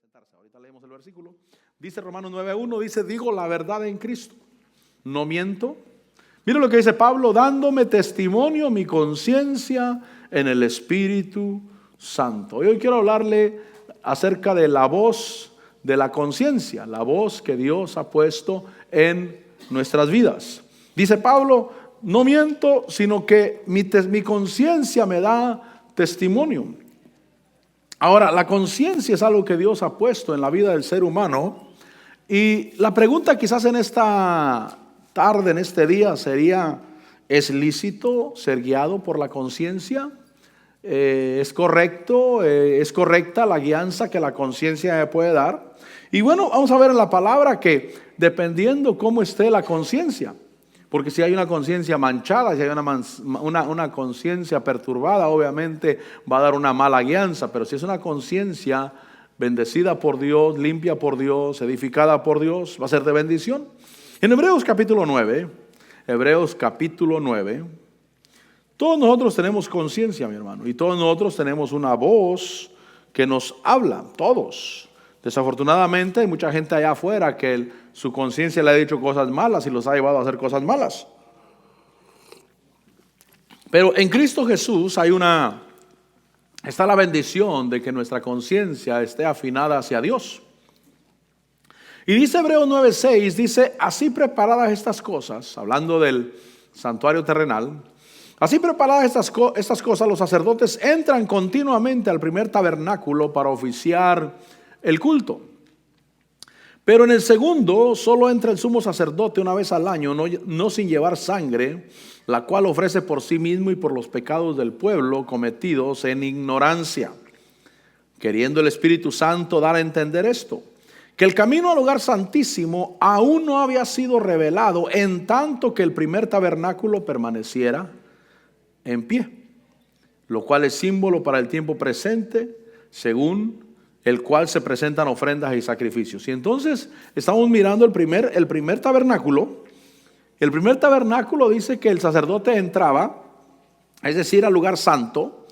sentarse. Ahorita leemos el versículo. Dice Romanos 9:1, dice, digo la verdad en Cristo, no miento. Mira lo que dice Pablo, dándome testimonio mi conciencia en el Espíritu Santo. Hoy quiero hablarle acerca de la voz de la conciencia, la voz que Dios ha puesto en nuestras vidas. Dice Pablo, no miento, sino que mi conciencia me da testimonio. Ahora, la conciencia es algo que Dios ha puesto en la vida del ser humano. Y la pregunta quizás en esta tarde, en este día, sería, ¿es lícito ser guiado por la conciencia? ¿Es correcto? ¿Es correcta la guianza que la conciencia me puede dar? Y bueno, vamos a ver en la palabra que dependiendo cómo esté la conciencia, porque si hay una conciencia manchada, si hay una conciencia perturbada, obviamente va a dar una mala guianza. Pero si es una conciencia bendecida por Dios, limpia por Dios, edificada por Dios, va a ser de bendición. En Hebreos capítulo 9, todos nosotros tenemos conciencia, mi hermano, y todos nosotros tenemos una voz que nos habla, todos. Desafortunadamente hay mucha gente allá afuera que su conciencia le ha dicho cosas malas y los ha llevado a hacer cosas malas. Pero en Cristo Jesús está la bendición de que nuestra conciencia esté afinada hacia Dios. Y dice Hebreos 9:6, dice, así preparadas estas cosas, hablando del santuario terrenal, así preparadas estas cosas, los sacerdotes entran continuamente al primer tabernáculo para oficiar el culto. Pero en el segundo solo entra el sumo sacerdote una vez al año, no sin llevar sangre, la cual ofrece por sí mismo y por los pecados del pueblo cometidos en ignorancia, queriendo el Espíritu Santo dar a entender esto, que el camino al lugar santísimo aún no había sido revelado en tanto que el primer tabernáculo permaneciera en pie, lo cual es símbolo para el tiempo presente, según el cual se presentan ofrendas y sacrificios. Y entonces estamos mirando el primer tabernáculo. El primer tabernáculo dice que el sacerdote entraba, es decir, al lugar santo,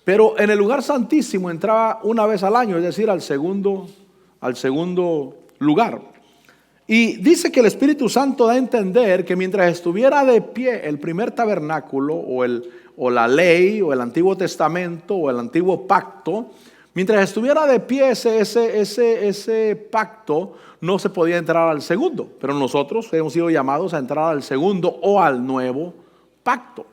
pero en el lugar santísimo entraba una vez al año, es decir, al segundo lugar. Y dice que el Espíritu Santo da a entender que mientras estuviera de pie el primer tabernáculo o la ley o el Antiguo Testamento o el Antiguo Pacto, mientras estuviera de pie ese pacto, no se podía entrar al segundo. Pero nosotros hemos sido llamados a entrar al segundo o al nuevo pacto.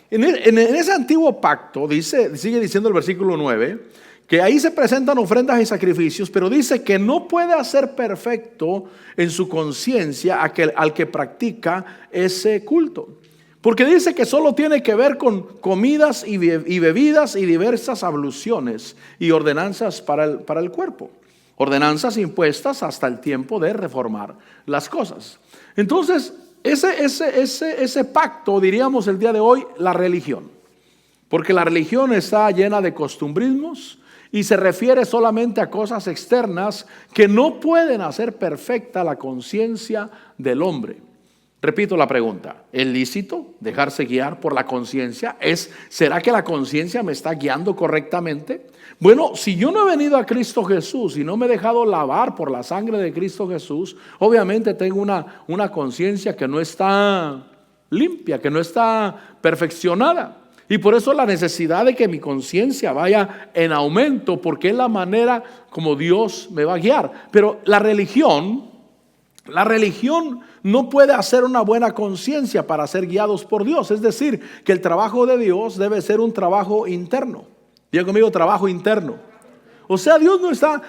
En ese antiguo pacto, sigue diciendo el versículo 9, que ahí se presentan ofrendas y sacrificios, pero dice que no puede hacer perfecto en su conciencia al que practica ese culto. Porque dice que solo tiene que ver con comidas y bebidas y diversas abluciones y ordenanzas para el cuerpo. Ordenanzas impuestas hasta el tiempo de reformar las cosas. Entonces, ese pacto, diríamos el día de hoy, la religión. Porque la religión está llena de costumbrismos y se refiere solamente a cosas externas que no pueden hacer perfecta la conciencia del hombre. Repito la pregunta, ¿es lícito dejarse guiar por la conciencia? ¿Será que la conciencia me está guiando correctamente? Bueno, si yo no he venido a Cristo Jesús y no me he dejado lavar por la sangre de Cristo Jesús, obviamente tengo una conciencia que no está limpia, que no está perfeccionada. Y por eso la necesidad de que mi conciencia vaya en aumento, porque es la manera como Dios me va a guiar. Pero la religión no puede hacer una buena conciencia para ser guiados por Dios. Es decir, que el trabajo de Dios debe ser un trabajo interno. Diga conmigo, trabajo interno. O sea, Dios no está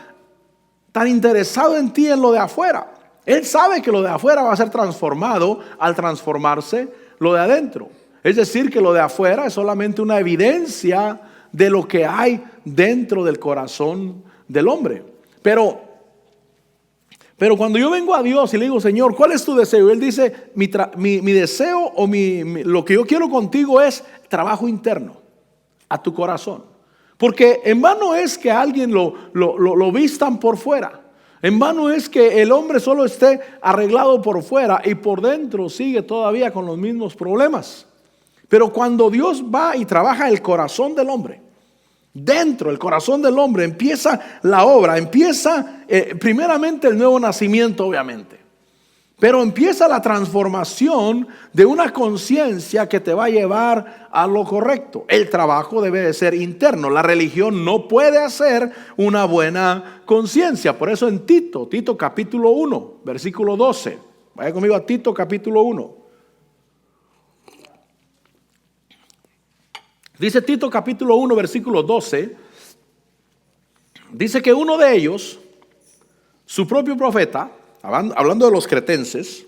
tan interesado en ti en lo de afuera. Él sabe que lo de afuera va a ser transformado al transformarse lo de adentro. Es decir, que lo de afuera es solamente una evidencia de lo que hay dentro del corazón del hombre. Pero cuando yo vengo a Dios y le digo, Señor, ¿cuál es tu deseo? Él dice, mi deseo o lo que yo quiero contigo es trabajo interno a tu corazón. Porque en vano es que alguien lo vistan por fuera. En vano es que el hombre solo esté arreglado por fuera y por dentro sigue todavía con los mismos problemas. Pero cuando Dios va y trabaja el corazón del hombre, Dentro del corazón del hombre empieza la obra, empieza primeramente el nuevo nacimiento, obviamente. Pero empieza la transformación de una conciencia que te va a llevar a lo correcto. El trabajo debe de ser interno. La religión no puede hacer una buena conciencia. Por eso en Tito capítulo 1, versículo 12. Vaya conmigo a Tito capítulo 1. Dice Tito capítulo 1, versículo 12. Dice que uno de ellos, su propio profeta, hablando de los cretenses,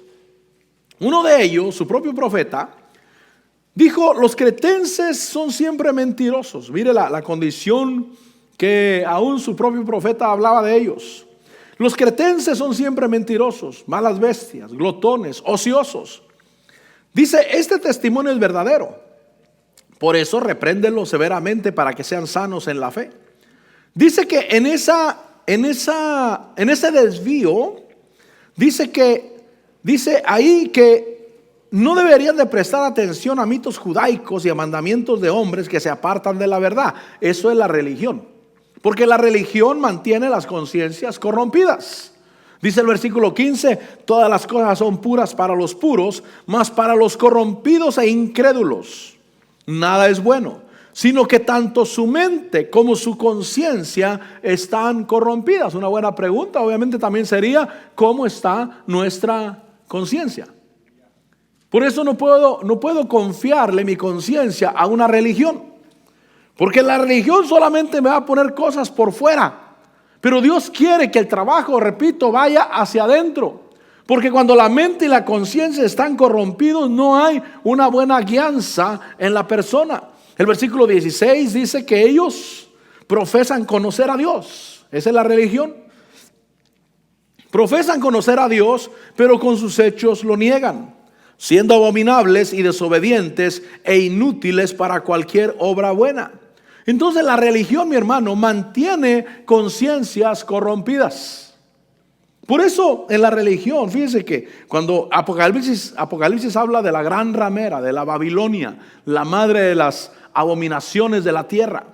uno de ellos, su propio profeta, dijo: los cretenses son siempre mentirosos. Mire la condición que aún su propio profeta hablaba de ellos. Los cretenses son siempre mentirosos, malas bestias, glotones, ociosos. Dice: este testimonio es verdadero. Por eso repréndenlo severamente para que sean sanos en la fe. Dice que en ese desvío, dice ahí que no deberían de prestar atención a mitos judaicos y a mandamientos de hombres que se apartan de la verdad. Eso es la religión, porque la religión mantiene las conciencias corrompidas. Dice el versículo 15: todas las cosas son puras para los puros, mas para los corrompidos e incrédulos nada es bueno, sino que tanto su mente como su conciencia están corrompidas. Una buena pregunta obviamente también sería: ¿cómo está nuestra conciencia? Por eso no puedo confiarle mi conciencia a una religión, porque la religión solamente me va a poner cosas por fuera, pero Dios quiere que el trabajo, repito, vaya hacia adentro. Porque cuando la mente y la conciencia están corrompidos, no hay una buena guianza en la persona. El versículo 16 dice que ellos profesan conocer a Dios. Esa es la religión. Profesan conocer a Dios, pero con sus hechos lo niegan, siendo abominables y desobedientes e inútiles para cualquier obra buena. Entonces la religión, mi hermano, mantiene conciencias corrompidas. Por eso en la religión, fíjense que cuando Apocalipsis habla de la gran ramera, de la Babilonia, la madre de las abominaciones de la tierra,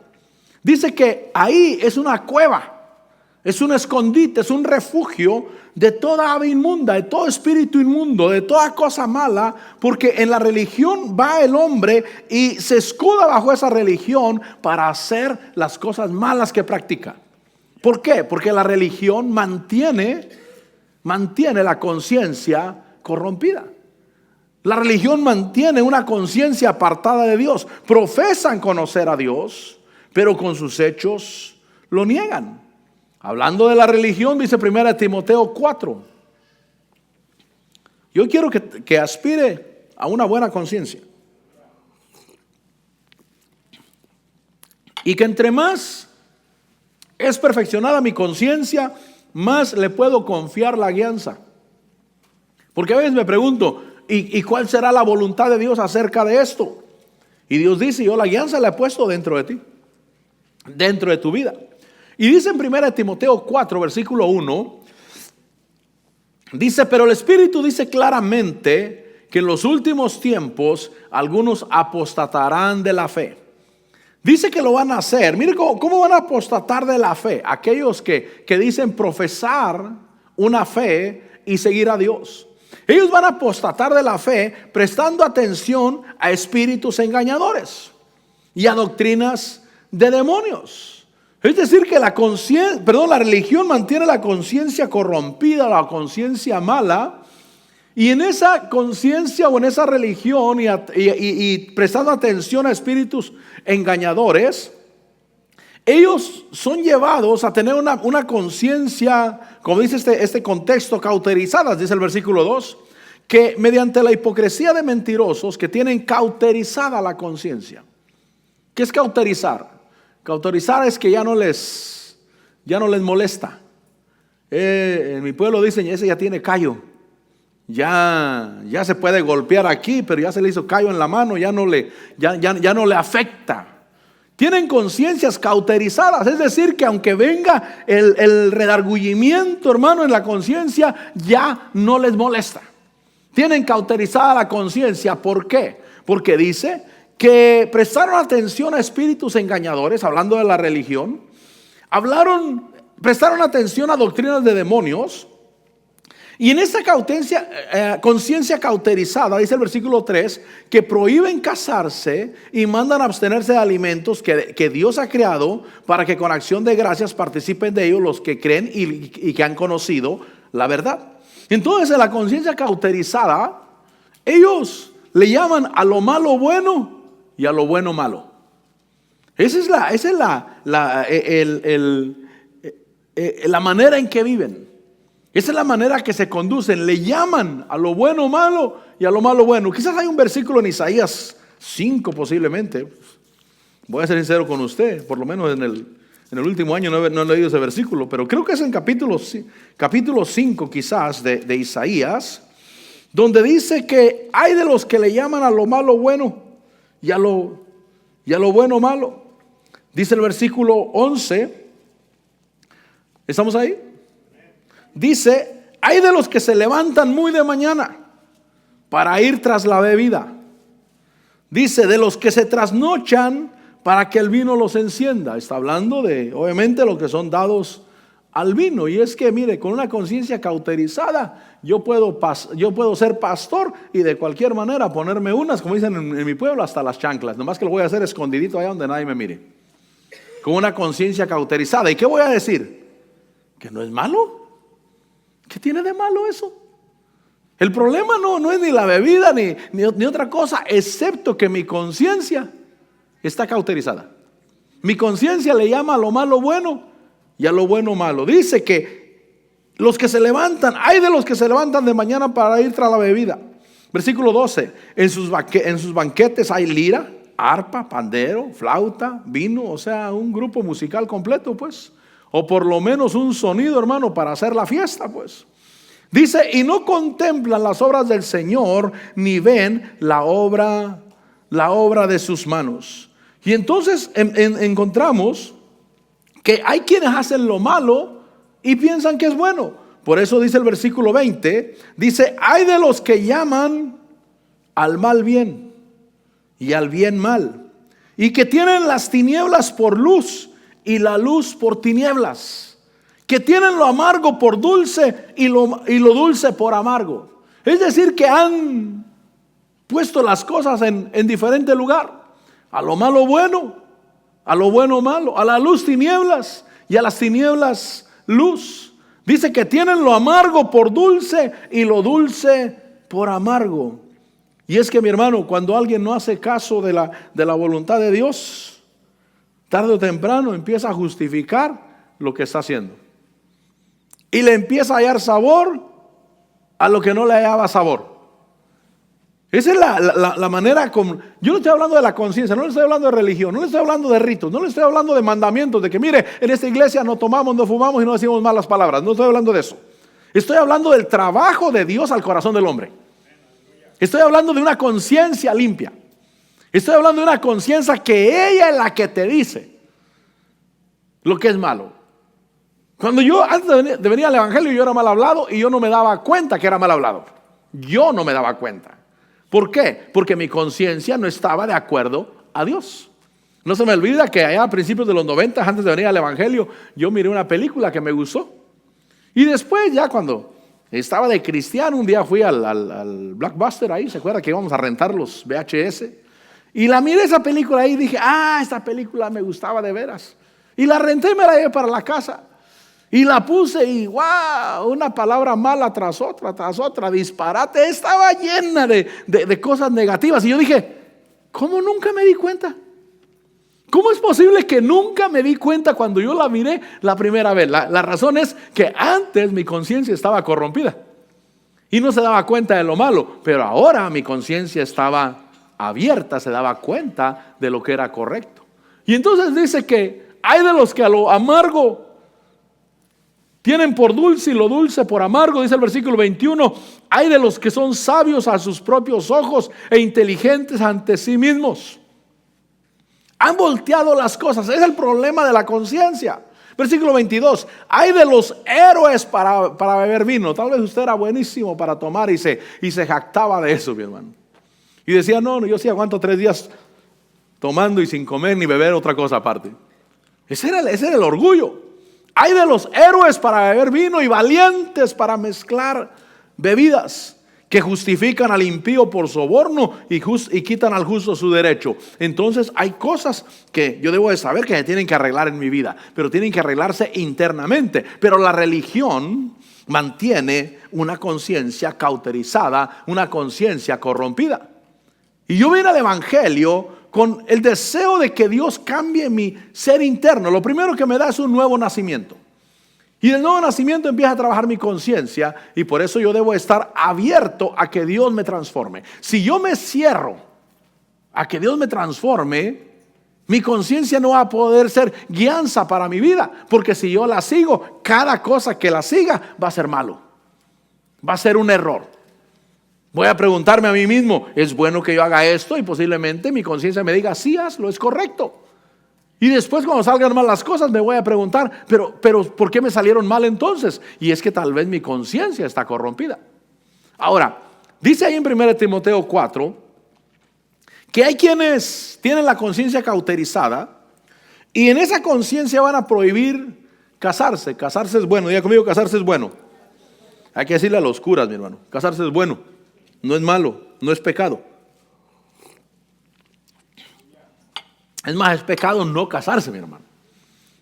dice que ahí es una cueva, es un escondite, es un refugio de toda ave inmunda, de todo espíritu inmundo, de toda cosa mala, porque en la religión va el hombre y se escuda bajo esa religión para hacer las cosas malas que practica. ¿Por qué? Porque la religión mantiene la conciencia corrompida. La religión mantiene una conciencia apartada de Dios. Profesan conocer a Dios, pero con sus hechos lo niegan. Hablando de la religión, dice 1 Timoteo 4. Yo quiero que aspire a una buena conciencia, y que entre más es perfeccionada mi conciencia, más le puedo confiar la guianza. Porque a veces me pregunto: ¿y cuál será la voluntad de Dios acerca de esto? Y Dios dice: yo la guianza la he puesto dentro de ti, dentro de tu vida. Y dice en 1 Timoteo 4, versículo 1, dice: pero el Espíritu dice claramente que en los últimos tiempos algunos apostatarán de la fe. Dice que lo van a hacer. Mire cómo van a apostatar de la fe. Aquellos que dicen profesar una fe y seguir a Dios. Ellos van a apostatar de la fe prestando atención a espíritus engañadores y a doctrinas de demonios. Es decir, que la religión mantiene la conciencia corrompida, la conciencia mala. Y en esa conciencia o en esa religión y prestando atención a espíritus engañadores, ellos son llevados a tener una conciencia, como dice este contexto, cauterizadas, dice el versículo 2, que mediante la hipocresía de mentirosos que tienen cauterizada la conciencia. ¿Qué es cauterizar? Cauterizar es que ya no les molesta. En mi pueblo dicen: ese ya tiene callo. Ya se puede golpear aquí, pero ya se le hizo callo en la mano, ya no le afecta. Tienen conciencias cauterizadas, es decir, que aunque venga el redargüimiento, hermano, en la conciencia, ya no les molesta. Tienen cauterizada la conciencia. ¿Por qué? Porque dice que prestaron atención a espíritus engañadores, hablando de la religión, prestaron atención a doctrinas de demonios. Y en esta conciencia cauterizada, dice el versículo 3, que prohíben casarse y mandan abstenerse de alimentos que Dios ha creado para que con acción de gracias participen de ellos los que creen y que han conocido la verdad. Entonces, en la conciencia cauterizada, ellos le llaman a lo malo bueno y a lo bueno malo. Esa es la manera en que viven. Esa es la manera que se conducen. Le llaman a lo bueno malo y a lo malo bueno. Quizás hay un versículo en Isaías 5 posiblemente. Voy a ser sincero con usted. Por lo menos en el último año no he leído ese versículo. Pero creo que es en capítulo 5 quizás de Isaías. Donde dice que hay de los que le llaman a lo malo bueno y a lo bueno malo. Dice el versículo 11. ¿Estamos ahí? Dice, hay de los que se levantan muy de mañana para ir tras la bebida. Dice, de los que se trasnochan para que el vino los encienda. Está hablando de, obviamente, los que son dados al vino. Y es que, mire, con una conciencia cauterizada, yo puedo ser pastor y de cualquier manera ponerme unas, como dicen en mi pueblo, hasta las chanclas. Nomás que lo voy a hacer escondidito allá donde nadie me mire. Con una conciencia cauterizada. ¿Y qué voy a decir? ¿Que no es malo? ¿Qué tiene de malo eso? El problema no es ni la bebida ni otra cosa, excepto que mi conciencia está cauterizada. Mi conciencia le llama a lo malo bueno y a lo bueno malo. Dice que los que se levantan, hay de los que se levantan de mañana para ir tras la bebida. Versículo 12, en sus banquetes hay lira, arpa, pandero, flauta, vino, o sea, un grupo musical completo, pues. O por lo menos un sonido, hermano, para hacer la fiesta, pues. Dice, y no contemplan las obras del Señor, ni ven la obra de sus manos. Y entonces encontramos que hay quienes hacen lo malo y piensan que es bueno. Por eso dice el versículo 20, dice, hay de los que llaman al mal bien y al bien mal, y que tienen las tinieblas por luz y la luz por tinieblas, que tienen lo amargo por dulce y lo dulce por amargo. Es decir, que han puesto las cosas en diferente lugar. A lo malo bueno, a lo bueno malo, a la luz tinieblas y a las tinieblas luz. Dice que tienen lo amargo por dulce y lo dulce por amargo. Y es que, mi hermano, cuando alguien no hace caso de la voluntad de Dios, tarde o temprano empieza a justificar lo que está haciendo. Y le empieza a hallar sabor a lo que no le hallaba sabor. Esa es la manera como... Yo no estoy hablando de la conciencia, no le estoy hablando de religión, no le estoy hablando de ritos, no le estoy hablando de mandamientos, de que mire, en esta iglesia no tomamos, no fumamos y no decimos malas palabras. No estoy hablando de eso. Estoy hablando del trabajo de Dios al corazón del hombre. Estoy hablando de una conciencia limpia. Estoy hablando de una conciencia que ella es la que te dice lo que es malo. Cuando yo antes de venir al evangelio, yo era mal hablado y yo no me daba cuenta que era mal hablado. Yo no me daba cuenta. ¿Por qué? Porque mi conciencia no estaba de acuerdo a Dios. No se me olvida que allá a principios de los 90, antes de venir al evangelio, yo miré una película que me gustó. Y después, ya cuando estaba de cristiano, un día fui al Blockbuster ahí, ¿se acuerda que íbamos a rentar los VHS? Y la miré esa película ahí y dije, esta película me gustaba de veras. Y la renté y me la llevé para la casa. Y la puse y wow, una palabra mala tras otra, disparate. Estaba llena de cosas negativas. Y yo dije, ¿cómo nunca me di cuenta? ¿Cómo es posible que nunca me di cuenta cuando yo la miré la primera vez? La razón es que antes mi conciencia estaba corrompida y no se daba cuenta de lo malo. Pero ahora mi conciencia estaba abierta, se daba cuenta de lo que era correcto. Y entonces dice que hay de los que a lo amargo tienen por dulce y lo dulce por amargo, dice el versículo 21. Hay de los que son sabios a sus propios ojos e inteligentes ante sí mismos. Han volteado las cosas, es el problema de la conciencia. Versículo 22. Hay de los héroes para beber vino. Tal vez usted era buenísimo para tomar y se jactaba de eso, mi hermano. Y decía, no, yo sí aguanto 3 días tomando y sin comer ni beber otra cosa aparte. Ese era el orgullo. Hay de los héroes para beber vino y valientes para mezclar bebidas, que justifican al impío por soborno y quitan al justo su derecho. Entonces hay cosas que yo debo de saber que se tienen que arreglar en mi vida, pero tienen que arreglarse internamente. Pero la religión mantiene una conciencia cauterizada, una conciencia corrompida. Y yo vine al evangelio con el deseo de que Dios cambie mi ser interno. Lo primero que me da es un nuevo nacimiento. Y del nuevo nacimiento empieza a trabajar mi conciencia, y por eso yo debo estar abierto a que Dios me transforme. Si yo me cierro a que Dios me transforme, mi conciencia no va a poder ser guianza para mi vida, porque si yo la sigo, cada cosa que la siga va a ser malo, va a ser un error. Voy a preguntarme a mí mismo, ¿es bueno que yo haga esto? Y posiblemente mi conciencia me diga, sí, hazlo, es correcto. Y después, cuando salgan mal las cosas, me voy a preguntar, pero ¿por qué me salieron mal entonces? Y es que tal vez mi conciencia está corrompida. Ahora, dice ahí en 1 Timoteo 4 que hay quienes tienen la conciencia cauterizada y en esa conciencia van a prohibir casarse. Casarse es bueno. Diga conmigo, casarse es bueno. Hay que decirle a los curas, mi hermano, casarse es bueno, no es malo, no es pecado. Es más, es pecado no casarse, mi hermano.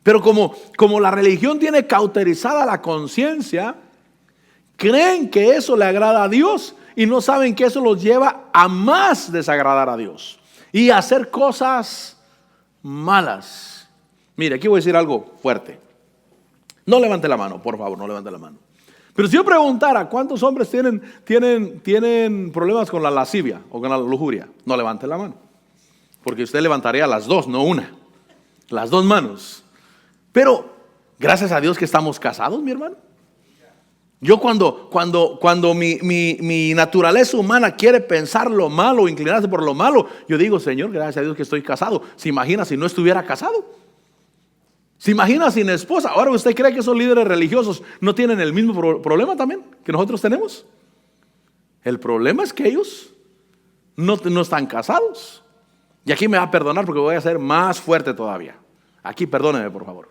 Pero como la religión tiene cauterizada la conciencia, creen que eso le agrada a Dios y no saben que eso los lleva a más desagradar a Dios y a hacer cosas malas. Mire, aquí voy a decir algo fuerte. No levante la mano, por favor, no levante la mano. Pero si yo preguntara cuántos hombres tienen problemas con la lascivia o con la lujuria, no levante la mano. Porque usted levantaría las dos, no una. Las dos manos. Pero gracias a Dios que estamos casados, mi hermano. Yo cuando mi naturaleza humana quiere pensar lo malo, inclinarse por lo malo, yo digo, Señor, gracias a Dios que estoy casado. ¿Se imagina si no estuviera casado? ¿Se imagina sin esposa? Ahora, ¿usted cree que esos líderes religiosos no tienen el mismo problema también que nosotros tenemos? El problema es que ellos no están casados. Y aquí me va a perdonar porque voy a ser más fuerte todavía. Aquí perdóneme, por favor.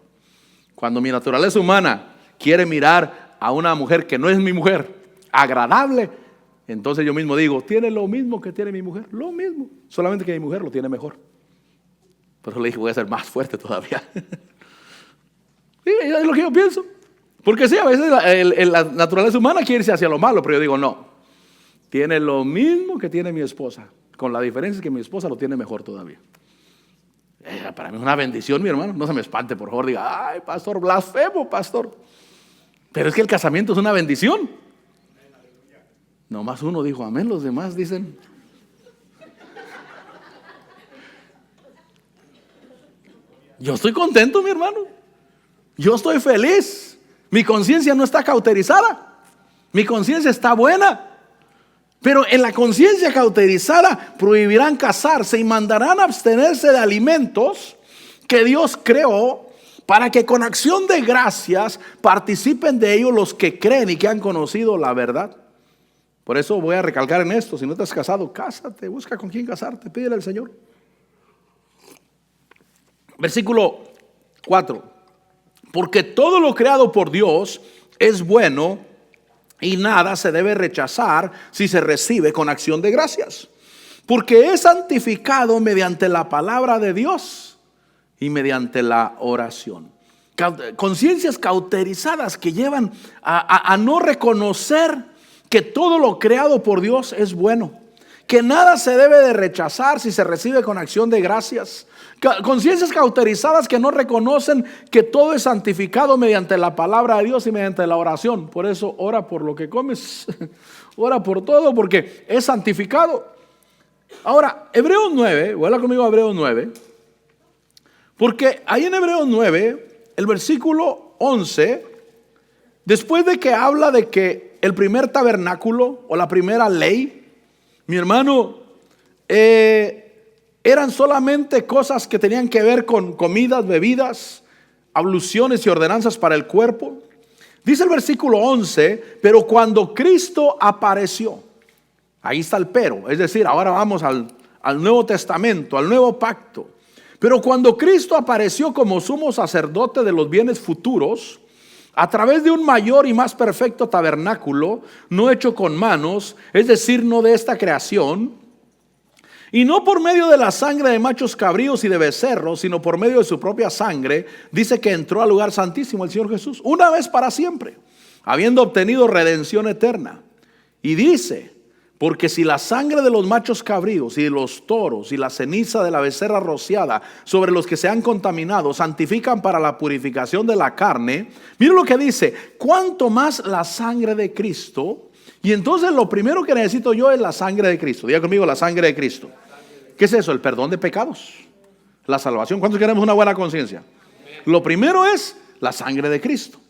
Cuando mi naturaleza humana quiere mirar a una mujer que no es mi mujer, agradable, entonces yo mismo digo, tiene lo mismo que tiene mi mujer, lo mismo, solamente que mi mujer lo tiene mejor. Por eso le dije, voy a ser más fuerte todavía. Sí, es lo que yo pienso. Porque sí, a veces la naturaleza humana quiere irse hacia lo malo, pero yo digo, no, tiene lo mismo que tiene mi esposa. Con la diferencia que mi esposa lo tiene mejor todavía. Para mí es una bendición, mi hermano. No se me espante, por favor. Diga, ay, pastor, blasfemo, pastor. Pero es que el casamiento es una bendición. Nomás uno dijo amén, los demás dicen. Yo estoy contento, mi hermano. Yo estoy feliz. Mi conciencia no está cauterizada. Mi conciencia está buena. Pero en la conciencia cauterizada prohibirán casarse y mandarán abstenerse de alimentos que Dios creó para que con acción de gracias participen de ellos los que creen y que han conocido la verdad. Por eso voy a recalcar en esto: si no te has casado, cásate, busca con quién casarte, pídele al Señor. Versículo 4: porque todo lo creado por Dios es bueno y nada se debe rechazar si se recibe con acción de gracias, porque es santificado mediante la palabra de Dios y mediante la oración. Conciencias cauterizadas que llevan a no reconocer que todo lo creado por Dios es bueno, que nada se debe de rechazar si se recibe con acción de gracias. Conciencias cauterizadas que no reconocen que todo es santificado mediante la palabra de Dios y mediante la oración. Por eso ora por lo que comes, ora por todo, porque es santificado. Ahora, Hebreos 9, vuelva conmigo a Hebreos 9, porque ahí en Hebreos 9, el versículo 11, después de que habla de que el primer tabernáculo o la primera ley, mi hermano, eran solamente cosas que tenían que ver con comidas, bebidas, abluciones y ordenanzas para el cuerpo. Dice el versículo 11, pero cuando Cristo apareció, ahí está el pero, es decir, ahora vamos al Nuevo Testamento, al Nuevo Pacto. Pero cuando Cristo apareció como sumo sacerdote de los bienes futuros, a través de un mayor y más perfecto tabernáculo, no hecho con manos, es decir, no de esta creación, y no por medio de la sangre de machos cabríos y de becerros, sino por medio de su propia sangre, dice que entró al lugar santísimo el Señor Jesús, una vez para siempre, habiendo obtenido redención eterna. Y dice, porque si la sangre de los machos cabríos y de los toros y la ceniza de la becerra rociada sobre los que se han contaminado santifican para la purificación de la carne, mira lo que dice, cuánto más la sangre de Cristo. Y entonces lo primero que necesito yo es la sangre de Cristo. Diga conmigo, la sangre de Cristo. ¿Qué es eso? El perdón de pecados, la salvación. ¿Cuántos queremos una buena conciencia? Lo primero es la sangre de Cristo.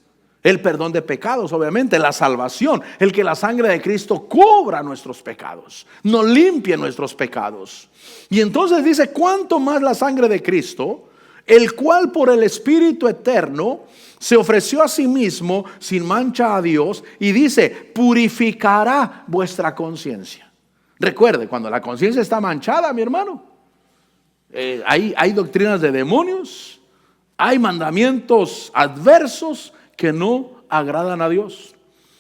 El perdón de pecados, obviamente, la salvación, el que la sangre de Cristo cubra nuestros pecados, nos limpie nuestros pecados. Y entonces dice, cuánto más la sangre de Cristo, el cual por el Espíritu eterno se ofreció a sí mismo sin mancha a Dios, y dice, purificará vuestra conciencia. Recuerde, cuando la conciencia está manchada, mi hermano, hay doctrinas de demonios, hay mandamientos adversos que no agradan a Dios.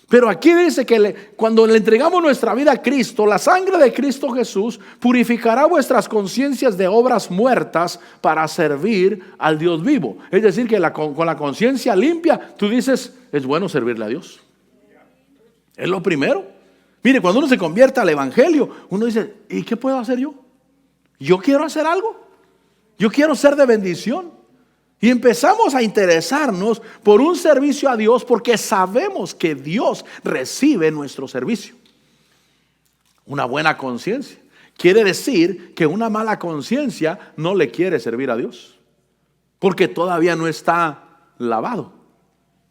Pero aquí dice que cuando le entregamos nuestra vida a Cristo, la sangre de Cristo Jesús purificará vuestras conciencias de obras muertas para servir al Dios vivo. Es decir, que con la conciencia limpia, tú dices, es bueno servirle a Dios. Es lo primero. Mire, cuando uno se convierte al evangelio, uno dice, ¿y qué puedo hacer yo? Yo quiero hacer algo. Yo quiero ser de bendición. Y empezamos a interesarnos por un servicio a Dios porque sabemos que Dios recibe nuestro servicio. Una buena conciencia quiere decir que una mala conciencia no le quiere servir a Dios, porque todavía no está lavado,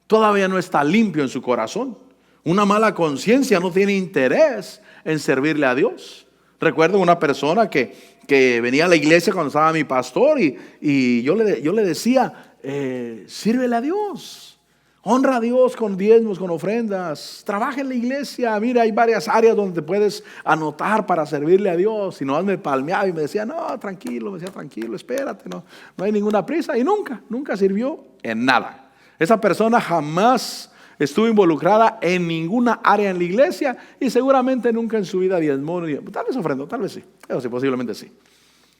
todavía no está limpio en su corazón. Una mala conciencia no tiene interés en servirle a Dios. Recuerdo una persona que venía a la iglesia cuando estaba mi pastor y yo le decía, sírvele a Dios, honra a Dios con diezmos, con ofrendas, trabaja en la iglesia. Mira, hay varias áreas donde te puedes anotar para servirle a Dios. Y no me palmeaba y me decía, no, tranquilo, espérate, no hay ninguna prisa. Y nunca sirvió en nada. Esa persona jamás estuvo involucrada en ninguna área en la iglesia y seguramente nunca en su vida diezmó, tal vez ofrendó, tal vez sí, eso sí, posiblemente sí.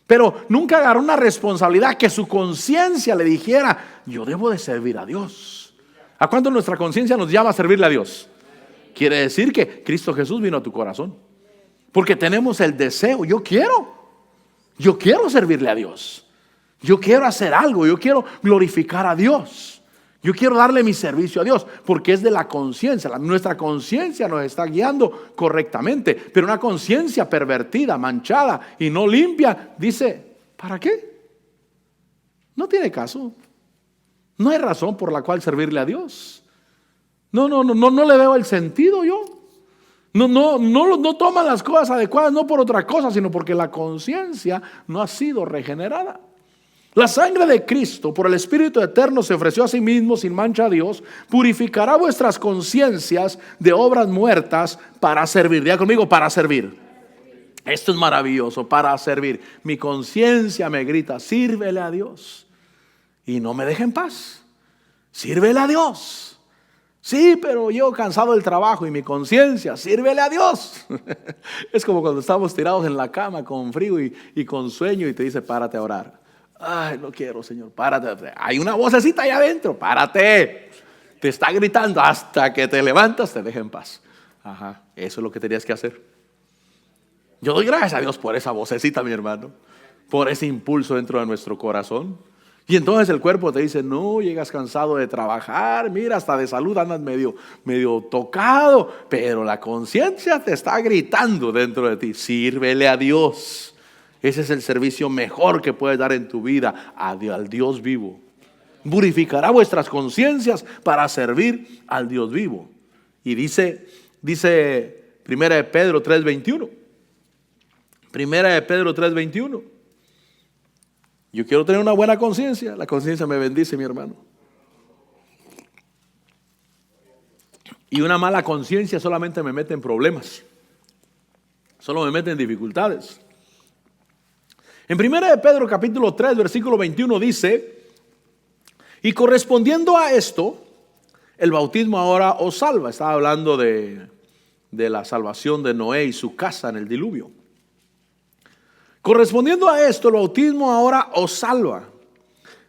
Pero nunca agarró una responsabilidad que su conciencia le dijera, yo debo de servir a Dios. ¿A cuánto nuestra conciencia nos llama a servirle a Dios? Quiere decir que Cristo Jesús vino a tu corazón, porque tenemos el deseo, yo quiero servirle a Dios, yo quiero hacer algo, yo quiero glorificar a Dios. Yo quiero darle mi servicio a Dios, porque es de la conciencia. Nuestra conciencia nos está guiando correctamente, pero una conciencia pervertida, manchada y no limpia, dice, ¿para qué? No tiene caso. No hay razón por la cual servirle a Dios. No le veo el sentido yo. No toma las cosas adecuadas, no por otra cosa, sino porque la conciencia no ha sido regenerada. La sangre de Cristo por el Espíritu eterno se ofreció a sí mismo sin mancha a Dios, purificará vuestras conciencias de obras muertas para servir. Diga conmigo, para servir. Esto es maravilloso, para servir. Mi conciencia me grita, sírvele a Dios y no me deje en paz. Sírvele a Dios. Sí, pero yo cansado del trabajo y mi conciencia, sírvele a Dios. Es como cuando estamos tirados en la cama con frío y con sueño y te dice, párate a orar. Ay, no quiero, Señor, párate. Hay una vocecita ahí adentro, párate. Te está gritando hasta que te levantas, te deja en paz. Ajá, eso es lo que tenías que hacer. Yo doy gracias a Dios por esa vocecita, mi hermano, por ese impulso dentro de nuestro corazón. Y entonces el cuerpo te dice, no, llegas cansado de trabajar, mira, hasta de salud andas medio tocado, pero la conciencia te está gritando dentro de ti, sírvele a Dios. Ese es el servicio mejor que puedes dar en tu vida al Dios vivo. Purificará vuestras conciencias para servir al Dios vivo. Y dice Primera de Pedro 3:21. Primera de Pedro 3:21. Yo quiero tener una buena conciencia. La conciencia me bendice, mi hermano. Y una mala conciencia solamente me mete en problemas. Solo me mete en dificultades. En 1 de Pedro capítulo 3 versículo 21 dice: y correspondiendo a esto, el bautismo ahora os salva. Estaba hablando de la salvación de Noé y su casa en el diluvio. Correspondiendo a esto, el bautismo ahora os salva,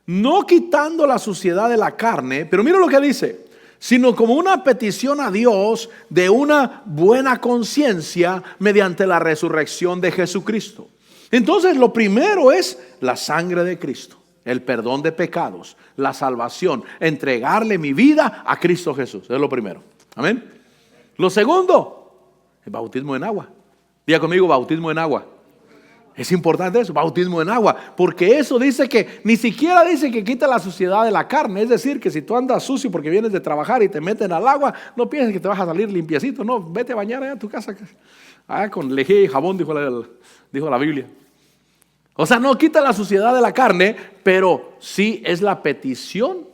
no quitando la suciedad de la carne, pero mira lo que dice, sino como una petición a Dios de una buena conciencia mediante la resurrección de Jesucristo. Entonces lo primero es la sangre de Cristo, el perdón de pecados, la salvación, entregarle mi vida a Cristo Jesús. Es lo primero. Amén. Lo segundo, el bautismo en agua. Diga conmigo, bautismo en agua. Es importante eso, bautismo en agua, porque eso dice que, ni siquiera dice que quita la suciedad de la carne. Es decir, que si tú andas sucio porque vienes de trabajar y te meten al agua, no pienses que te vas a salir limpiecito. No, vete a bañar allá a tu casa, con lejía y jabón, dijo la Biblia. O sea, no quita la suciedad de la carne, pero sí es la petición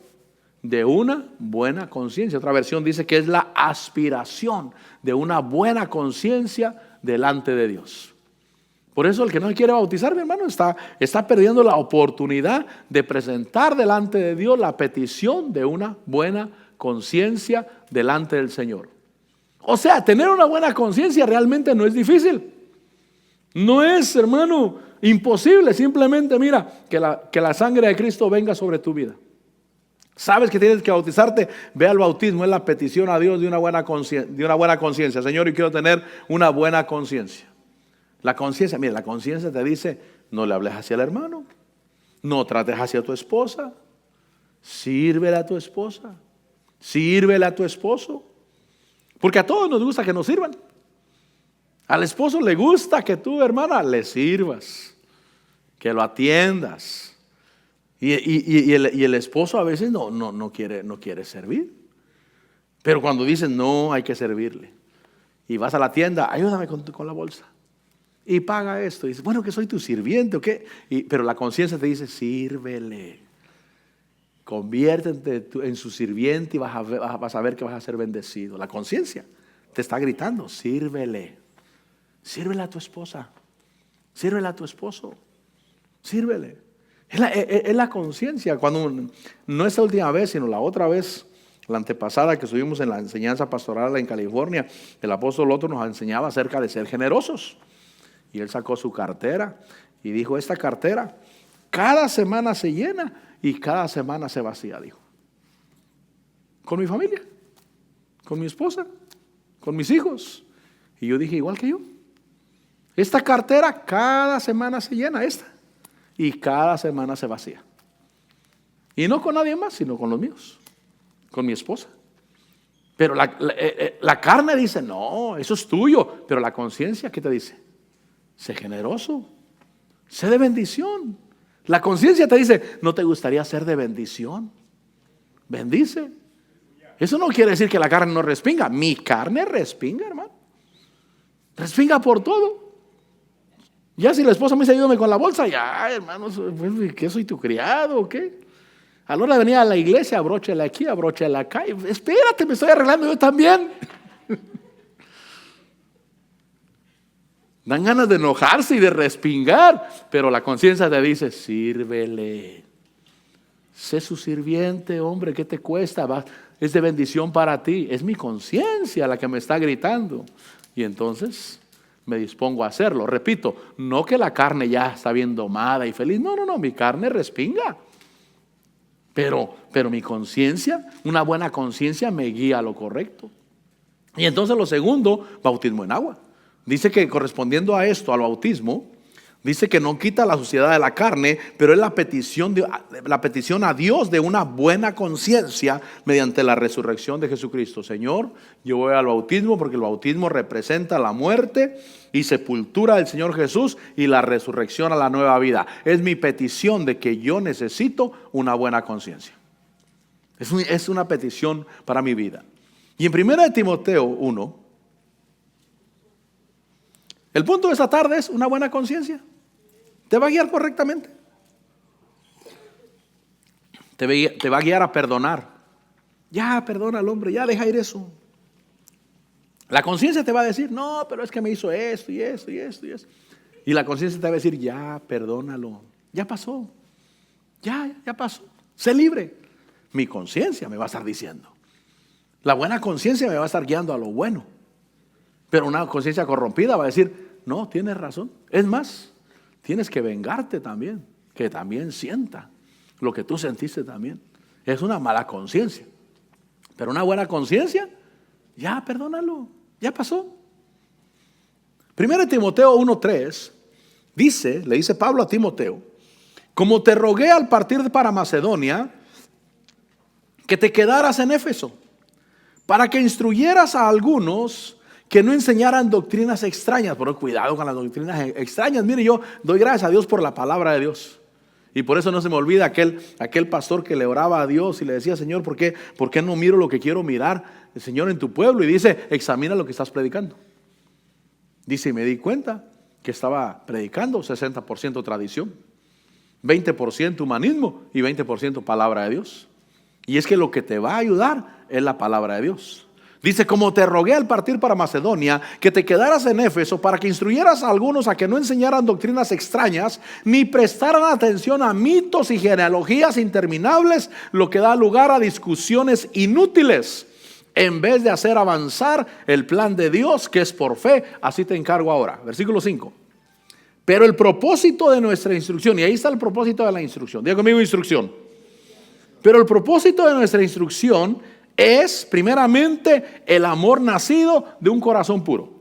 de una buena conciencia. Otra versión dice que es la aspiración de una buena conciencia delante de Dios. Por eso el que no quiere bautizar, mi hermano, está perdiendo la oportunidad de presentar delante de Dios la petición de una buena conciencia delante del Señor. O sea, tener una buena conciencia realmente no es difícil. No es, hermano, imposible. Simplemente mira, que la sangre de Cristo venga sobre tu vida. Sabes que tienes que bautizarte, ve al bautismo, es la petición a Dios de una buena conciencia. Señor, yo quiero tener una buena conciencia. La conciencia, mira, la conciencia te dice: no le hables hacia el hermano, no trates hacia tu esposa, sírvele a tu esposa, sírvele a tu esposo. Porque a todos nos gusta que nos sirvan. Al esposo le gusta que tú, hermana, le sirvas, que lo atiendas. Y el esposo a veces no quiere servir. Pero cuando dicen no, hay que servirle. Y vas a la tienda, ayúdame con la bolsa. Y paga esto. Y dices, bueno, que soy tu sirviente, ¿o qué? Pero la conciencia te dice, sírvele. Conviértete en su sirviente y vas a ver que vas a ser bendecido. La conciencia te está gritando, sírvele. Sírvele a tu esposa. Sírvele a tu esposo. Sírvele. Es la conciencia. Cuando, no esta última vez, sino la otra vez, la antepasada que estuvimos en la enseñanza pastoral en California, el apóstol Otto nos enseñaba acerca de ser generosos. Y él sacó su cartera y dijo, esta cartera cada semana se llena y cada semana se vacía, dijo. Con mi familia, con mi esposa, con mis hijos. Y yo dije, igual que yo. Esta cartera cada semana se llena, y cada semana se vacía. Y no con nadie más, sino con los míos, con mi esposa. Pero la carne dice, no, eso es tuyo. Pero la conciencia, ¿qué te dice? Sé generoso, sé de bendición. La conciencia te dice, ¿no te gustaría ser de bendición? Bendice. Eso no quiere decir que la carne no respinga. Mi carne respinga, hermano. Respinga por todo. Ya si la esposa me dice, ayúdame con la bolsa, ya, hermano, ¿qué soy tu criado o qué? A la hora de venir a la iglesia, abróchale aquí, abróchale acá. Espérate, me estoy arreglando yo también. Dan ganas de enojarse y de respingar, pero la conciencia te dice, sírvele. Sé su sirviente, hombre, ¿qué te cuesta? Es de bendición para ti. Es mi conciencia la que me está gritando. Y entonces me dispongo a hacerlo. Repito, no que la carne ya está bien domada y feliz. No, mi carne respinga. Pero mi conciencia, una buena conciencia me guía a lo correcto. Y entonces lo segundo, bautismo en agua. Dice que correspondiendo a esto, al bautismo, dice que no quita la suciedad de la carne, pero es la petición a Dios de una buena conciencia mediante la resurrección de Jesucristo. Señor, yo voy al bautismo porque el bautismo representa la muerte y sepultura del Señor Jesús y la resurrección a la nueva vida. Es mi petición de que yo necesito una buena conciencia. Es una petición para mi vida. Y en 1 Timoteo 1, el punto de esta tarde es una buena conciencia. Te va a guiar correctamente. Te va a guiar a perdonar. Ya, perdona al hombre, ya deja ir eso. La conciencia te va a decir, no, pero es que me hizo esto y esto y esto y esto. Y la conciencia te va a decir, ya, perdónalo, ya pasó, ya pasó, sé libre. Mi conciencia me va a estar diciendo. La buena conciencia me va a estar guiando a lo bueno. Pero una conciencia corrompida va a decir, no, tienes razón. Es más, tienes que vengarte también, que también sienta lo que tú sentiste también. Es una mala conciencia. Pero una buena conciencia, ya, perdónalo, ya pasó. 1 Timoteo 1:3 le dice Pablo a Timoteo, como te rogué al partir para Macedonia, que te quedaras en Éfeso, para que instruyeras a algunos que no enseñaran doctrinas extrañas. Pero cuidado con las doctrinas extrañas. Mire, yo doy gracias a Dios por la palabra de Dios. Y por eso no se me olvida aquel pastor que le oraba a Dios y le decía, Señor, ¿por qué no miro lo que quiero mirar, Señor, en tu pueblo? Y dice, examina lo que estás predicando. Dice, y me di cuenta que estaba predicando 60% tradición, 20% humanismo y 20% palabra de Dios. Y es que lo que te va a ayudar es la palabra de Dios. Dice, como te rogué al partir para Macedonia, que te quedaras en Éfeso para que instruyeras a algunos a que no enseñaran doctrinas extrañas, ni prestaran atención a mitos y genealogías interminables, lo que da lugar a discusiones inútiles, en vez de hacer avanzar el plan de Dios, que es por fe. Así te encargo ahora. Versículo 5. Pero el propósito de nuestra instrucción, y ahí está el propósito de la instrucción. Diga conmigo, instrucción. Pero el propósito de nuestra instrucción es primeramente el amor nacido de un corazón puro.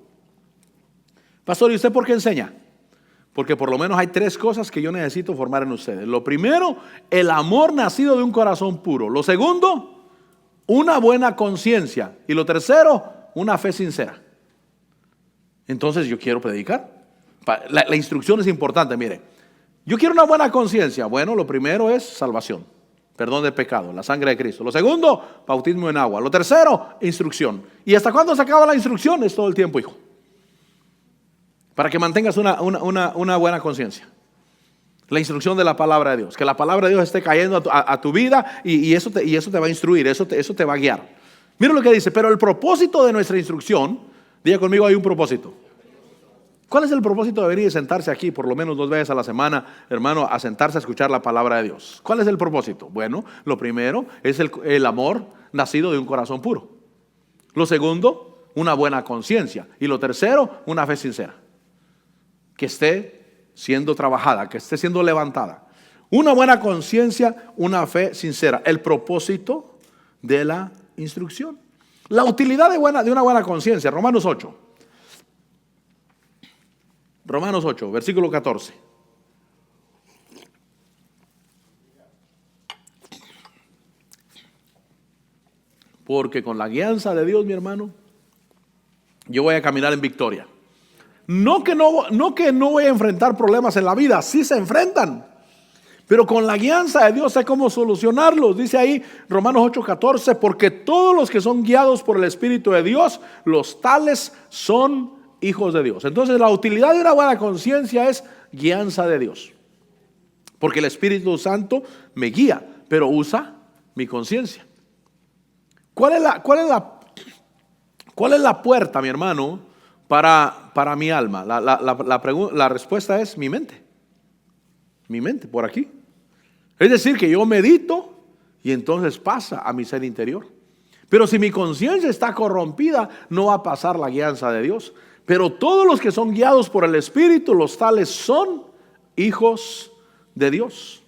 Pastor, ¿y usted por qué enseña? Porque por lo menos hay 3 cosas que yo necesito formar en ustedes. Lo primero, el amor nacido de un corazón puro. Lo segundo, una buena conciencia. Y lo tercero, una fe sincera. Entonces yo quiero predicar. La instrucción es importante, mire. Yo quiero una buena conciencia. Bueno, lo primero es salvación. Perdón de pecado, la sangre de Cristo. Lo segundo, bautismo en agua. Lo tercero, instrucción. ¿Y hasta cuándo se acaba la instrucción? Es todo el tiempo, hijo. Para que mantengas una buena conciencia. La instrucción de la palabra de Dios. Que la palabra de Dios esté cayendo a tu vida y eso te va a instruir, eso te va a guiar. Mira lo que dice, pero el propósito de nuestra instrucción, diga conmigo, hay un propósito. ¿Cuál es el propósito de venir y sentarse aquí por lo menos 2 veces a la semana, hermano, a sentarse a escuchar la palabra de Dios? ¿Cuál es el propósito? Bueno, lo primero es el amor nacido de un corazón puro. Lo segundo, una buena conciencia. Y lo tercero, una fe sincera. Que esté siendo trabajada, que esté siendo levantada. Una buena conciencia, una fe sincera. El propósito de la instrucción. La utilidad de una buena conciencia. Romanos 8. Romanos 8, versículo 14. Porque con la guianza de Dios, mi hermano, yo voy a caminar en victoria. No que no voy a enfrentar problemas en la vida, sí se enfrentan. Pero con la guianza de Dios sé cómo solucionarlos. Dice ahí Romanos 8:14, porque todos los que son guiados por el Espíritu de Dios, los tales son hijos de Dios. Entonces la utilidad de una buena conciencia es guianza de Dios. Porque el Espíritu Santo me guía, pero usa mi conciencia. ¿Cuál es la puerta, mi hermano, para mi alma? La respuesta es mi mente. Mi mente, por aquí. Es decir, que yo medito y entonces pasa a mi ser interior. Pero si mi conciencia está corrompida, no va a pasar la guianza de Dios. Pero todos los que son guiados por el Espíritu, los tales son hijos de Dios.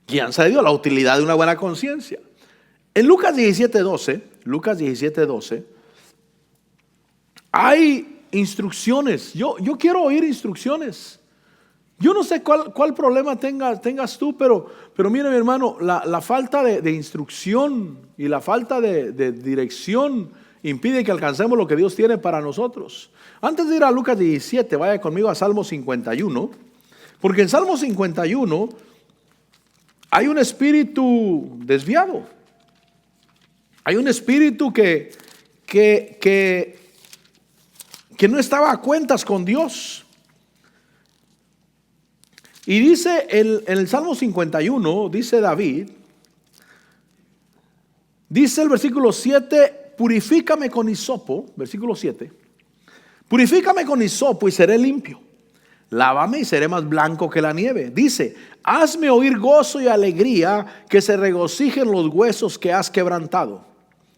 Guianza de Dios, la utilidad de una buena conciencia. En Lucas 17:12, hay instrucciones. Yo quiero oír instrucciones. Yo no sé cuál problema tengas tú, pero mire, mi hermano, la falta de instrucción y la falta de dirección impide que alcancemos lo que Dios tiene para nosotros. Antes de ir a Lucas 17, vaya conmigo a Salmo 51, porque en Salmo 51 hay un espíritu desviado. Hay un espíritu que no estaba a cuentas con Dios. Y dice en el Salmo 51, dice David, dice el versículo 7, purifícame con hisopo, versículo 7, purifícame con hisopo y seré limpio. Lávame y seré más blanco que la nieve. Dice, hazme oír gozo y alegría, que se regocijen los huesos que has quebrantado.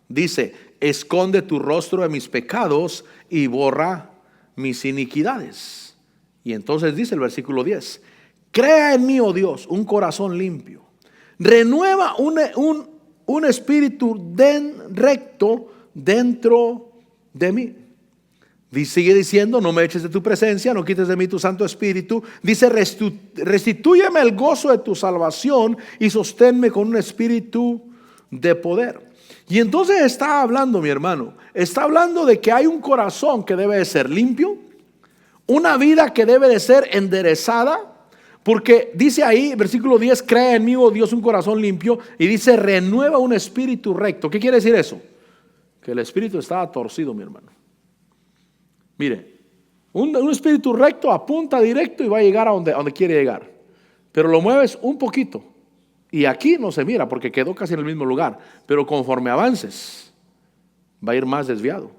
Dice, esconde tu rostro de mis pecados y borra mis iniquidades. Y entonces dice el versículo 10, crea en mí, oh Dios, un corazón limpio. Renueva un espíritu recto dentro de mí. Sigue diciendo, no me eches de tu presencia, no quites de mí tu Santo Espíritu. Dice, restitúyeme el gozo de tu salvación y sosténme con un espíritu de poder. Y entonces está hablando, mi hermano, está hablando de que hay un corazón que debe de ser limpio, una vida que debe de ser enderezada, porque dice ahí, versículo 10, crea en mí, oh Dios, un corazón limpio, y dice, renueva un espíritu recto. ¿Qué quiere decir eso? Que el espíritu estaba torcido, mi hermano. Mire, un espíritu recto apunta directo y va a llegar a donde quiere llegar. Pero lo mueves un poquito. Y aquí no se mira porque quedó casi en el mismo lugar. Pero conforme avances, va a ir más desviado.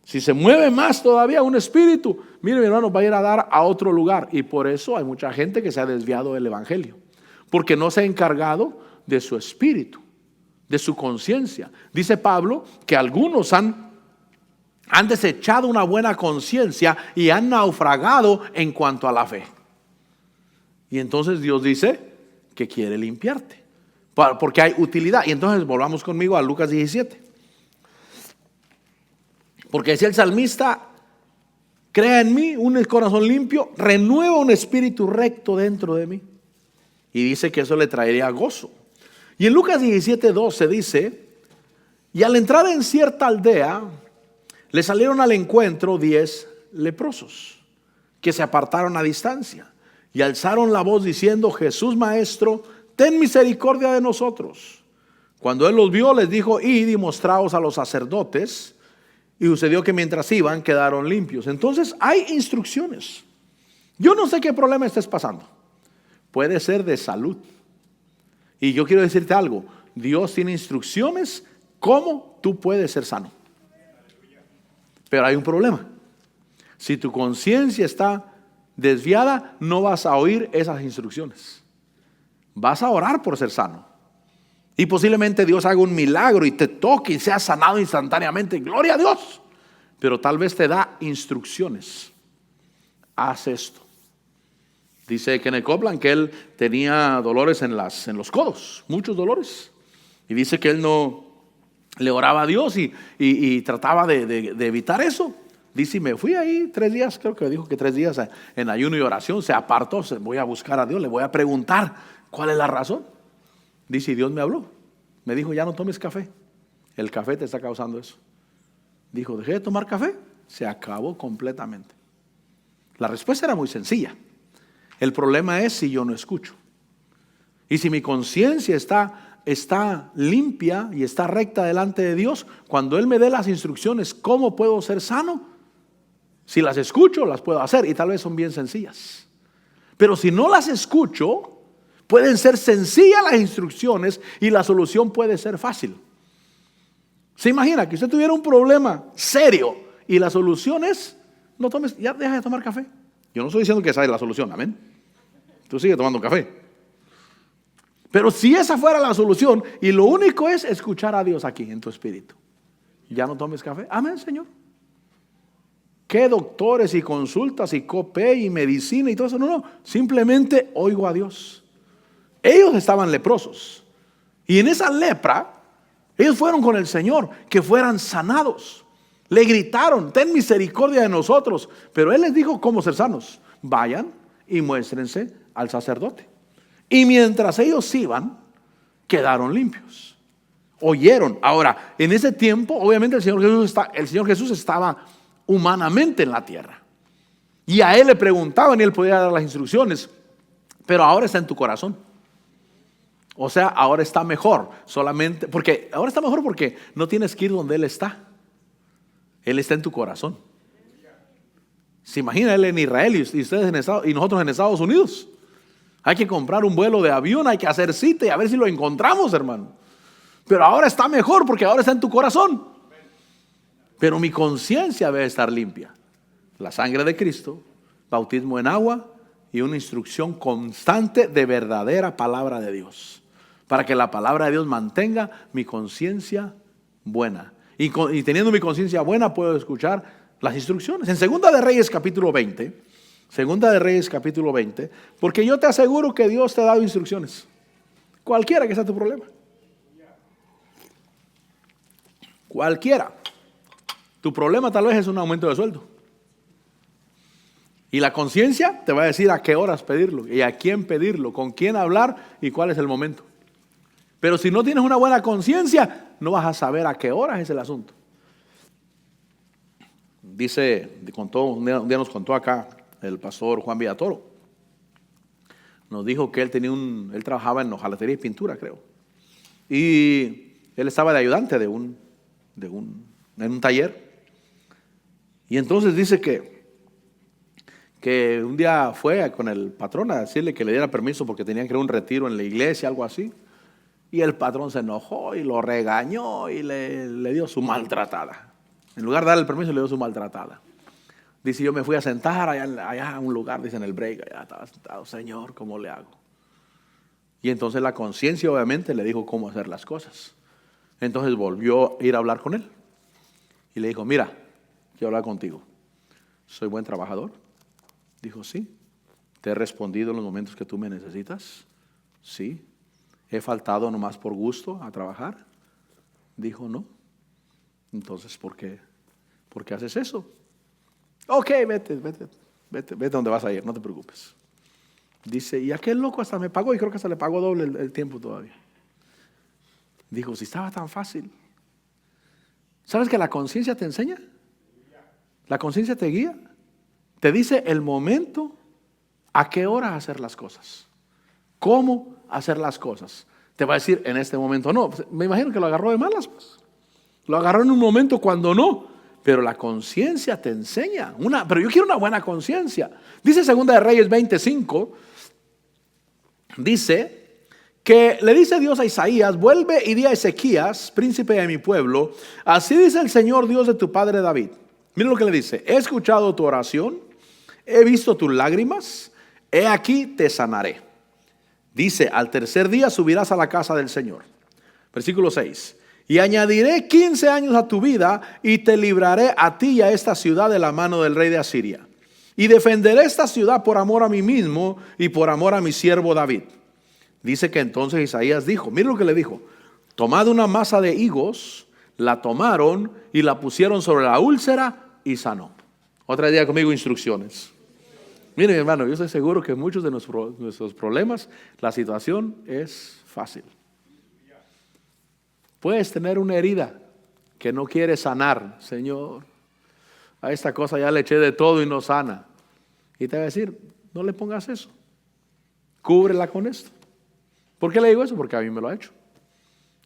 Si se mueve más todavía un espíritu, mire, mi hermano, va a ir a dar a otro lugar. Y por eso hay mucha gente que se ha desviado del evangelio. Porque no se ha encargado de su espíritu, de su conciencia. Dice Pablo que algunos han desechado una buena conciencia y han naufragado en cuanto a la fe. Y entonces Dios dice que quiere limpiarte, porque hay utilidad. Y entonces volvamos conmigo a Lucas 17. Porque decía el salmista, crea en mí un corazón limpio, renueva un espíritu recto dentro de mí. Y dice que eso le traería gozo. Y en Lucas 17:12 dice, y al entrar en cierta aldea, le salieron al encuentro 10 leprosos que se apartaron a distancia y alzaron la voz diciendo, Jesús Maestro, ten misericordia de nosotros. Cuando él los vio, les dijo, id y mostraos a los sacerdotes. Y sucedió que mientras iban, quedaron limpios. Entonces hay instrucciones. Yo no sé qué problema estés pasando. Puede ser de salud. Y yo quiero decirte algo. Dios tiene instrucciones cómo tú puedes ser sano. Pero hay un problema. Si tu conciencia está desviada, no vas a oír esas instrucciones. Vas a orar por ser sano. Y posiblemente Dios haga un milagro y te toque y seas sanado instantáneamente. Gloria a Dios. Pero tal vez te da instrucciones. Haz esto. Dice Kenneth Copeland que él tenía dolores en los codos. Muchos dolores. Y dice que él no le oraba a Dios y trataba de evitar eso. Dice, me fui ahí 3 días, creo que dijo que 3 días en ayuno y oración, se apartó, voy a buscar a Dios, le voy a preguntar cuál es la razón. Dice, y Dios me habló, me dijo, ya no tomes café, el café te está causando eso. Dijo, dejé de tomar café, se acabó completamente. La respuesta era muy sencilla. El problema es si yo no escucho. Y si mi conciencia está limpia y está recta delante de Dios, cuando Él me dé las instrucciones, ¿cómo puedo ser sano? Si las escucho, las puedo hacer y tal vez son bien sencillas. Pero si no las escucho, pueden ser sencillas las instrucciones y la solución puede ser fácil. ¿Se imagina que usted tuviera un problema serio y la solución es, no tomes, ya deja de tomar café? Yo no estoy diciendo que esa es la solución, amén. Tú sigue tomando café. Pero si esa fuera la solución y lo único es escuchar a Dios aquí en tu espíritu, ya no tomes café. Amén, Señor. ¿Qué doctores y consultas y copay y medicina y todo eso? No, simplemente oigo a Dios. Ellos estaban leprosos y en esa lepra ellos fueron con el Señor que fueran sanados. Le gritaron, ten misericordia de nosotros. Pero Él les dijo cómo ser sanos. Vayan y muéstrense al sacerdote. Y mientras ellos iban, quedaron limpios. Oyeron. Ahora, en ese tiempo, obviamente el Señor Jesús estaba humanamente en la tierra. Y a Él le preguntaban y Él podía dar las instrucciones. Pero ahora está en tu corazón. O sea, ahora está mejor. Ahora está mejor porque no tienes que ir donde Él está. Él está en tu corazón. Se imagina Él en Israel y ustedes y nosotros en Estados Unidos. Hay que comprar un vuelo de avión, hay que hacer cita y a ver si lo encontramos, hermano. Pero ahora está mejor porque ahora está en tu corazón. Pero mi conciencia debe estar limpia. La sangre de Cristo bautismo en agua y una instrucción constante de verdadera palabra de Dios, para que la palabra de Dios mantenga mi conciencia buena. Y teniendo mi conciencia buena puedo escuchar las instrucciones. En Segunda de Reyes capítulo 20, Segunda de Reyes capítulo 20, porque yo te aseguro que Dios te ha dado instrucciones, cualquiera que sea tu problema. Cualquiera. Tu problema tal vez es un aumento de sueldo. Y la conciencia te va a decir a qué horas pedirlo y a quién pedirlo, con quién hablar y cuál es el momento. Pero si no tienes una buena conciencia, no vas a saber a qué horas es el asunto. Dice, un día nos contó acá el pastor Juan Villatoro. Nos dijo que él trabajaba en hojalatería y pintura, creo. Y él estaba de ayudante en un taller. Y entonces dice que un día fue con el patrón a decirle que le diera permiso porque tenían que ir a un retiro en la iglesia, algo así. Y el patrón se enojó y lo regañó y le dio su maltratada. En lugar de darle el permiso, le dio su maltratada. Dice, yo me fui a sentar allá a un lugar, dice en el break, allá estaba sentado, Señor, ¿cómo le hago? Y entonces la conciencia obviamente le dijo cómo hacer las cosas. Entonces volvió a ir a hablar con él. Y le dijo, mira, quiero hablar contigo. ¿Soy buen trabajador? Dijo, sí. ¿Te he respondido en los momentos que tú me necesitas? Sí. ¿He faltado nomás por gusto a trabajar? Dijo, no. Entonces, ¿por qué haces eso? Ok, vete donde vas a ir, no te preocupes. Dice, y aquel loco hasta me pagó y creo que hasta le pagó doble el tiempo todavía. Dijo, si estaba tan fácil. ¿Sabes que la conciencia te enseña? La conciencia te guía. Te dice el momento, a qué hora hacer las cosas. Cómo hacer las cosas. Te va a decir en este momento no. Me imagino que lo agarró de malas, pues. Lo agarró en un momento cuando no. Pero la conciencia te enseña. Pero yo quiero una buena conciencia. Dice Segunda de Reyes 25. Dice que le dice Dios a Isaías, vuelve y di a Ezequías, príncipe de mi pueblo, así dice el Señor Dios de tu padre David. Mira lo que le dice, he escuchado tu oración, he visto tus lágrimas, he aquí te sanaré. Dice, al tercer día subirás a la casa del Señor. Versículo 6. Y añadiré 15 años a tu vida y te libraré a ti y a esta ciudad de la mano del rey de Asiria. Y defenderé esta ciudad por amor a mí mismo y por amor a mi siervo David. Dice que entonces Isaías dijo, mira lo que le dijo, tomad una masa de higos, la tomaron y la pusieron sobre la úlcera y sanó. Otra día conmigo instrucciones. Miren hermano, yo estoy seguro que muchos de nuestros problemas, la situación es fácil. Puedes tener una herida que no quiere sanar. Señor, a esta cosa ya le eché de todo y no sana. Y te va a decir, no le pongas eso. Cúbrela con esto. ¿Por qué le digo eso? Porque a mí me lo ha hecho.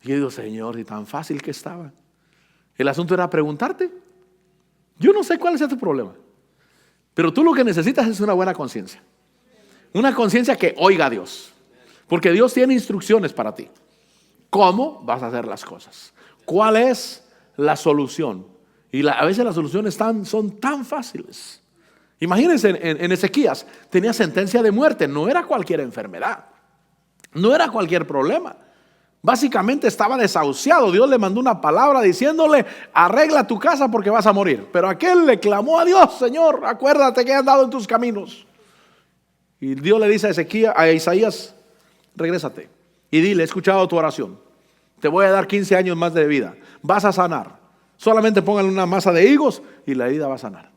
Y yo digo, Señor, si tan fácil que estaba. El asunto era preguntarte. Yo no sé cuál es tu problema. Pero tú lo que necesitas es una buena conciencia. Una conciencia que oiga a Dios. Porque Dios tiene instrucciones para ti. ¿Cómo vas a hacer las cosas? ¿Cuál es la solución? Y a veces las soluciones son tan fáciles. Imagínense en Ezequías, tenía sentencia de muerte, no era cualquier enfermedad, no era cualquier problema. Básicamente estaba desahuciado. Dios le mandó una palabra diciéndole, arregla tu casa porque vas a morir. Pero aquel le clamó a Dios, Señor, acuérdate que he andado en tus caminos. Y Dios le dice a Isaías, regrésate y dile, he escuchado tu oración. Te voy a dar 15 años más de vida. Vas a sanar. Solamente póngale una masa de higos y la herida va a sanar.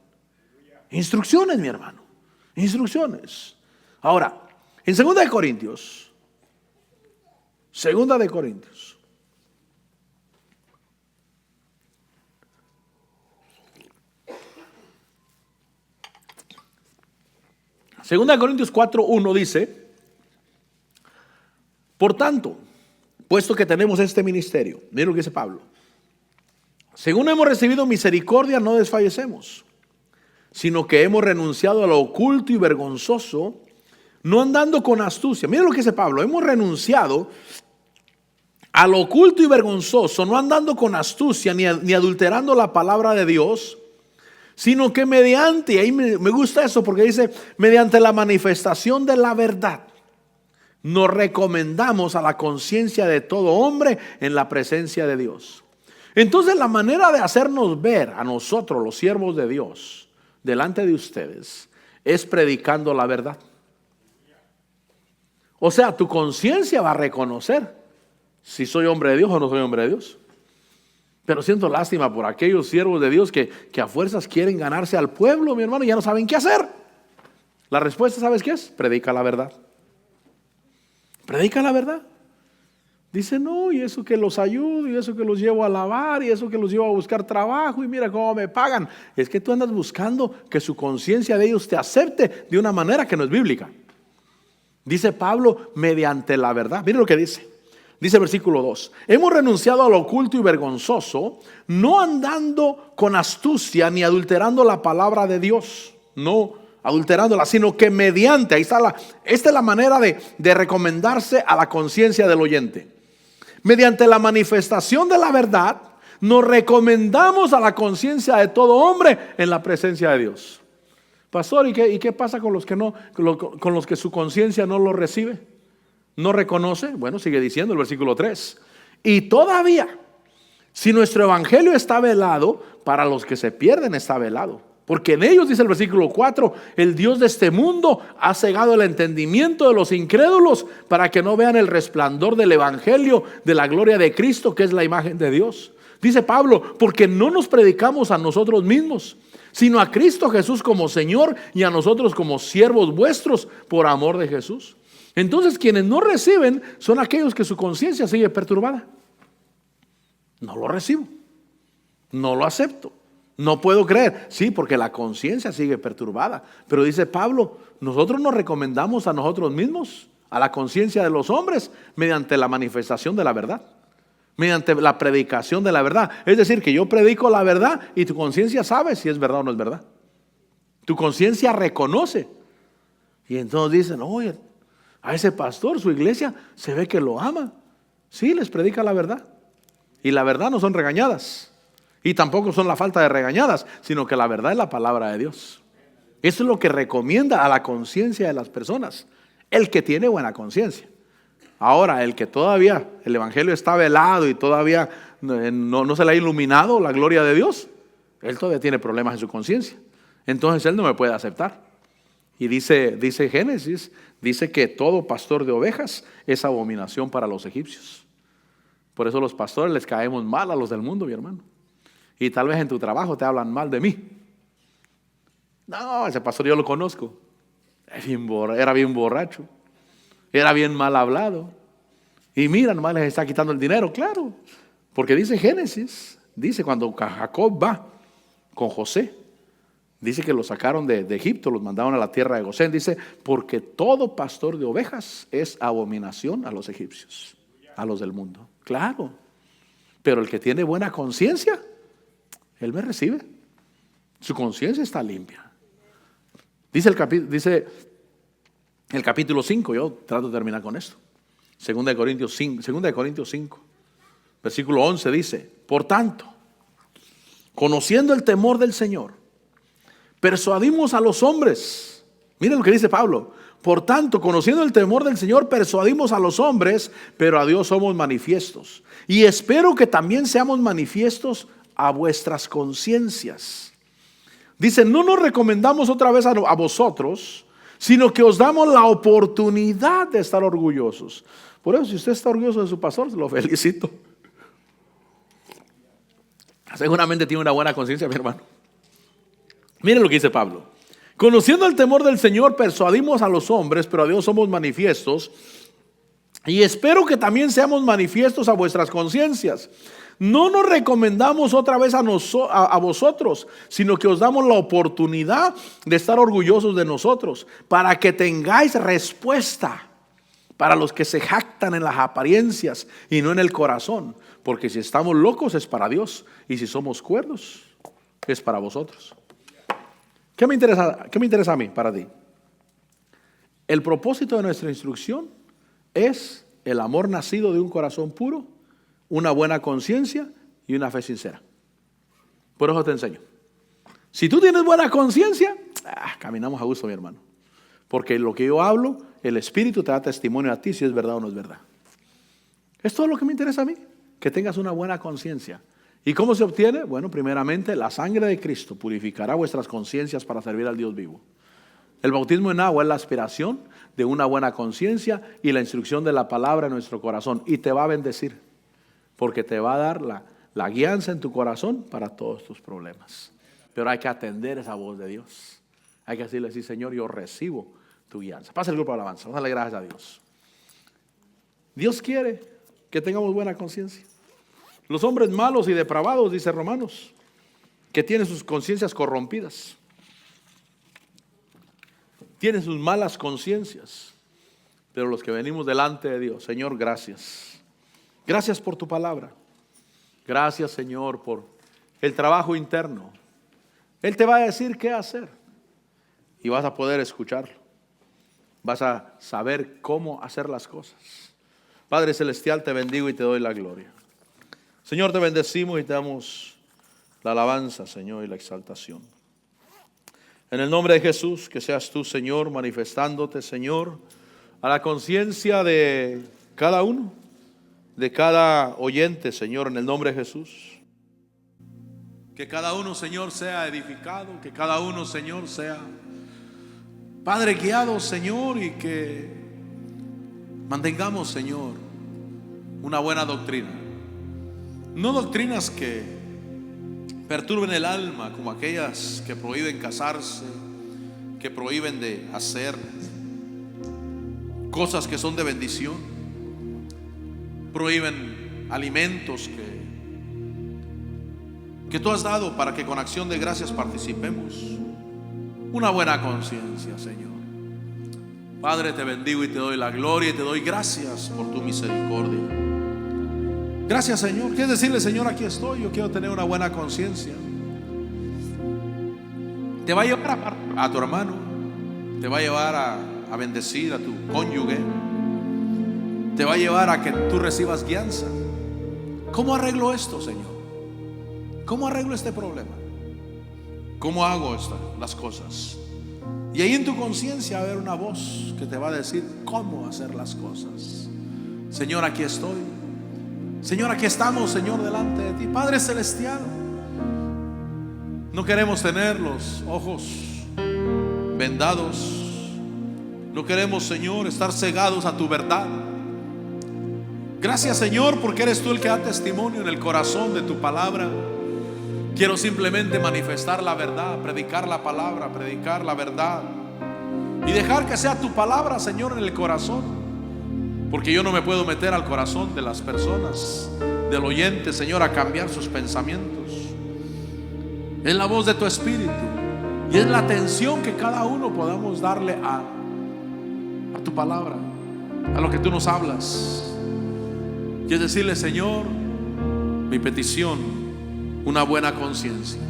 Instrucciones, mi hermano. Instrucciones. Ahora, en 2 de Corintios. 2 de Corintios. Segunda de Corintios 4:1 dice, por tanto, puesto que tenemos este ministerio, miren lo que dice Pablo, según hemos recibido misericordia, no desfallecemos, sino que hemos renunciado a lo oculto y vergonzoso, no andando con astucia. Miren lo que dice Pablo, hemos renunciado a lo oculto y vergonzoso, no andando con astucia ni adulterando la palabra de Dios, sino que mediante, y ahí me gusta eso porque dice, mediante la manifestación de la verdad, nos recomendamos a la conciencia de todo hombre en la presencia de Dios. Entonces la manera de hacernos ver a nosotros, los siervos de Dios, delante de ustedes, es predicando la verdad. O sea, tu conciencia va a reconocer si soy hombre de Dios o no soy hombre de Dios. Pero siento lástima por aquellos siervos de Dios que a fuerzas quieren ganarse al pueblo, mi hermano, y ya no saben qué hacer. La respuesta, ¿sabes qué es? Predica la verdad. Predica la verdad. Dice, no, y eso que los ayudo, y eso que los llevo a lavar, y eso que los llevo a buscar trabajo, y mira cómo me pagan. Es que tú andas buscando que su conciencia de ellos te acepte de una manera que no es bíblica. Dice Pablo, mediante la verdad. Mire lo que dice. Dice versículo 2. Hemos renunciado a lo oculto y vergonzoso, no andando con astucia ni adulterando la palabra de Dios. No adulterándola, sino que mediante, ahí está esta es la manera de recomendarse a la conciencia del oyente. Mediante la manifestación de la verdad, nos recomendamos a la conciencia de todo hombre en la presencia de Dios. Pastor, ¿y qué pasa con los que no, con los que su conciencia no lo recibe? ¿No reconoce? Bueno, sigue diciendo el versículo 3. Y todavía, si nuestro evangelio está velado, para los que se pierden está velado. Porque en ellos, dice el versículo 4, el Dios de este mundo ha cegado el entendimiento de los incrédulos para que no vean el resplandor del evangelio de la gloria de Cristo, que es la imagen de Dios. Dice Pablo, porque no nos predicamos a nosotros mismos, sino a Cristo Jesús como Señor y a nosotros como siervos vuestros por amor de Jesús. Entonces quienes no reciben son aquellos que su conciencia sigue perturbada. No lo recibo, no lo acepto, no puedo creer. Sí, porque la conciencia sigue perturbada. Pero dice Pablo, nosotros nos recomendamos a nosotros mismos, a la conciencia de los hombres, mediante la manifestación de la verdad, mediante la predicación de la verdad. Es decir, que yo predico la verdad y tu conciencia sabe si es verdad o no es verdad. Tu conciencia reconoce. Y entonces dicen, oye, a ese pastor, su iglesia, se ve que lo ama. Sí, les predica la verdad. Y la verdad no son regañadas. Y tampoco son la falta de regañadas, sino que la verdad es la palabra de Dios. Eso es lo que recomienda a la conciencia de las personas. El que tiene buena conciencia. Ahora, el que todavía el evangelio está velado y todavía no se le ha iluminado la gloria de Dios, él todavía tiene problemas en su conciencia. Entonces él no me puede aceptar. Y dice Génesis, dice que todo pastor de ovejas es abominación para los egipcios. Por eso los pastores les caemos mal a los del mundo, mi hermano. Y tal vez en tu trabajo te hablan mal de mí. No, ese pastor yo lo conozco. Era bien borracho. Era bien mal hablado. Y mira, nomás les está quitando el dinero, claro. Porque dice Génesis, dice cuando Jacob va con José, dice que los sacaron de Egipto, los mandaron a la tierra de Gosén. Dice, porque todo pastor de ovejas es abominación a los egipcios, a los del mundo. Claro, pero el que tiene buena conciencia, él me recibe. Su conciencia está limpia. Dice el capítulo 5, yo trato de terminar con esto. 2 Corintios 5, versículo 11 dice, por tanto, conociendo el temor del Señor, persuadimos a los hombres. Miren lo que dice Pablo. Por tanto, conociendo el temor del Señor, persuadimos a los hombres, pero a Dios somos manifiestos. Y espero que también seamos manifiestos a vuestras conciencias. Dice, no nos recomendamos otra vez a vosotros, sino que os damos la oportunidad de estar orgullosos. Por eso, si usted está orgulloso de su pastor, lo felicito. Seguramente tiene una buena conciencia, mi hermano. Miren lo que dice Pablo. Conociendo el temor del Señor, persuadimos a los hombres, pero a Dios somos manifiestos. Y espero que también seamos manifiestos a vuestras conciencias. No nos recomendamos otra vez a vosotros, sino que os damos la oportunidad de estar orgullosos de nosotros, para que tengáis respuesta para los que se jactan en las apariencias y no en el corazón. Porque si estamos locos es para Dios, y si somos cuerdos es para vosotros. ¿Qué me interesa a mí, para ti? El propósito de nuestra instrucción es el amor nacido de un corazón puro, una buena conciencia y una fe sincera. Por eso te enseño. Si tú tienes buena conciencia, caminamos a gusto, mi hermano. Porque lo que yo hablo, el Espíritu te da testimonio a ti si es verdad o no es verdad. Es todo lo que me interesa a mí, que tengas una buena conciencia. ¿Y cómo se obtiene? Bueno, primeramente, la sangre de Cristo purificará vuestras conciencias para servir al Dios vivo. El bautismo en agua es la aspiración de una buena conciencia y la instrucción de la palabra en nuestro corazón. Y te va a bendecir, porque te va a dar la guianza en tu corazón para todos tus problemas. Pero hay que atender esa voz de Dios. Hay que decirle, sí, Señor, yo recibo tu guianza. Pasa el grupo de alabanza. Vamos a darle gracias a Dios. Dios quiere que tengamos buena conciencia. Los hombres malos y depravados, dice Romanos, que tienen sus conciencias corrompidas, tienen sus malas conciencias. Pero los que venimos delante de Dios, Señor, gracias. Gracias por tu palabra. Gracias, Señor, por el trabajo interno. Él te va a decir qué hacer y vas a poder escucharlo. Vas a saber cómo hacer las cosas. Padre Celestial, te bendigo y te doy la gloria. Señor, te bendecimos y te damos la alabanza, Señor, y la exaltación. En el nombre de Jesús, que seas tú, Señor, manifestándote, Señor, a la conciencia de cada uno, de cada oyente, Señor, en el nombre de Jesús. Que cada uno, Señor, sea edificado, que cada uno, Señor, sea, Padre, guiado, Señor, y que mantengamos, Señor, una buena doctrina. No doctrinas que perturben el alma, como aquellas que prohíben casarse, que prohíben de hacer cosas que son de bendición, prohíben alimentos que tú has dado para que con acción de gracias participemos. Una buena conciencia, Señor. Padre, te bendigo y te doy la gloria y te doy gracias por tu misericordia. Gracias, Señor. ¿Quieres decirle, Señor, aquí estoy? Yo quiero tener una buena conciencia. Te va a llevar a tu hermano, te va a llevar a bendecir a tu cónyuge, te va a llevar a que tú recibas guianza. ¿Cómo arreglo esto, Señor? ¿Cómo arreglo este problema? ¿Cómo hago las cosas? Y ahí en tu conciencia va a haber una voz que te va a decir cómo hacer las cosas. Señor, aquí estoy. Señor, aquí estamos, Señor, delante de ti. Padre Celestial, no queremos tener los ojos vendados. No queremos, Señor, estar cegados a tu verdad. Gracias, Señor, porque eres tú el que da testimonio en el corazón de tu palabra. Quiero simplemente manifestar la verdad, predicar la palabra, predicar la verdad y dejar que sea tu palabra, Señor, en el corazón. Porque yo no me puedo meter al corazón de las personas, del oyente, Señor, a cambiar sus pensamientos. Es la voz de tu Espíritu y es la atención que cada uno podamos darle a tu palabra, a lo que tú nos hablas. Y es decirle, Señor, mi petición, una buena conciencia.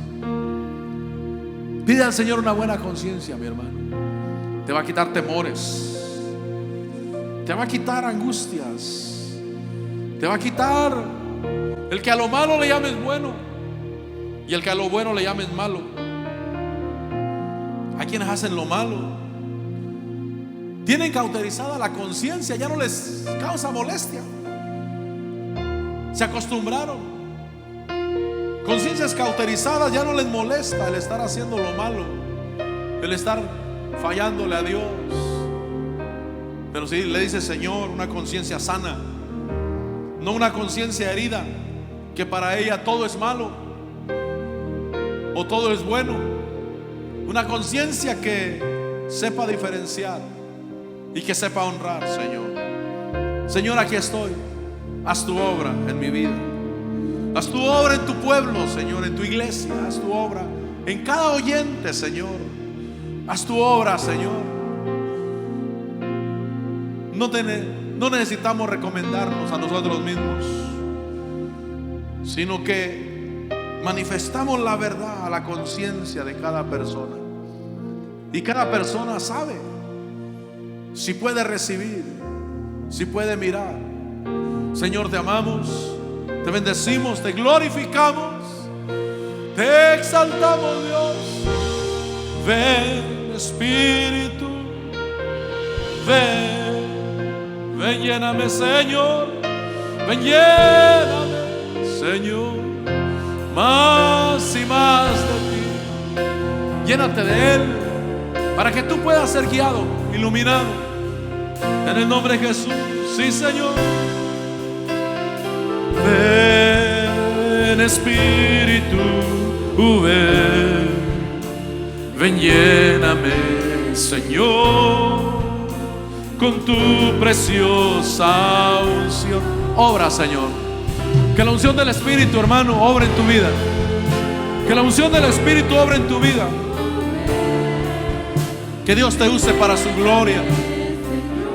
Pide al Señor una buena conciencia, mi hermano. Te va a quitar temores, te va a quitar angustias, te va a quitar el que a lo malo le llames bueno y el que a lo bueno le llames malo. Hay quienes hacen lo malo, tienen cauterizada la conciencia, ya no les causa molestia, se acostumbraron. Conciencias cauterizadas ya no les molesta el estar haciendo lo malo, el estar fallándole a Dios. Pero si le dice, Señor, una conciencia sana, no una conciencia herida, que para ella todo es malo o todo es bueno. Una conciencia que sepa diferenciar y que sepa honrar, Señor. Señor, aquí estoy. Haz tu obra en mi vida. Haz tu obra en tu pueblo, Señor, en tu iglesia. Haz tu obra en cada oyente, Señor. Haz tu obra, Señor. No necesitamos recomendarnos a nosotros mismos, sino que manifestamos la verdad a la conciencia de cada persona. Y cada persona sabe si puede recibir, si puede mirar. Señor, te amamos, te bendecimos, te glorificamos, te exaltamos, Dios. Ven Espíritu, ven, lléname Señor, ven, lléname Señor, más y más de ti. Llénate de Él para que tú puedas ser guiado, iluminado, en el nombre de Jesús. Sí, Señor. Ven Espíritu, ven, lléname Señor, con tu preciosa unción. Obra, Señor. Que la unción del Espíritu, hermano, obra en tu vida. Que la unción del Espíritu obra en tu vida. Que Dios te use para su gloria.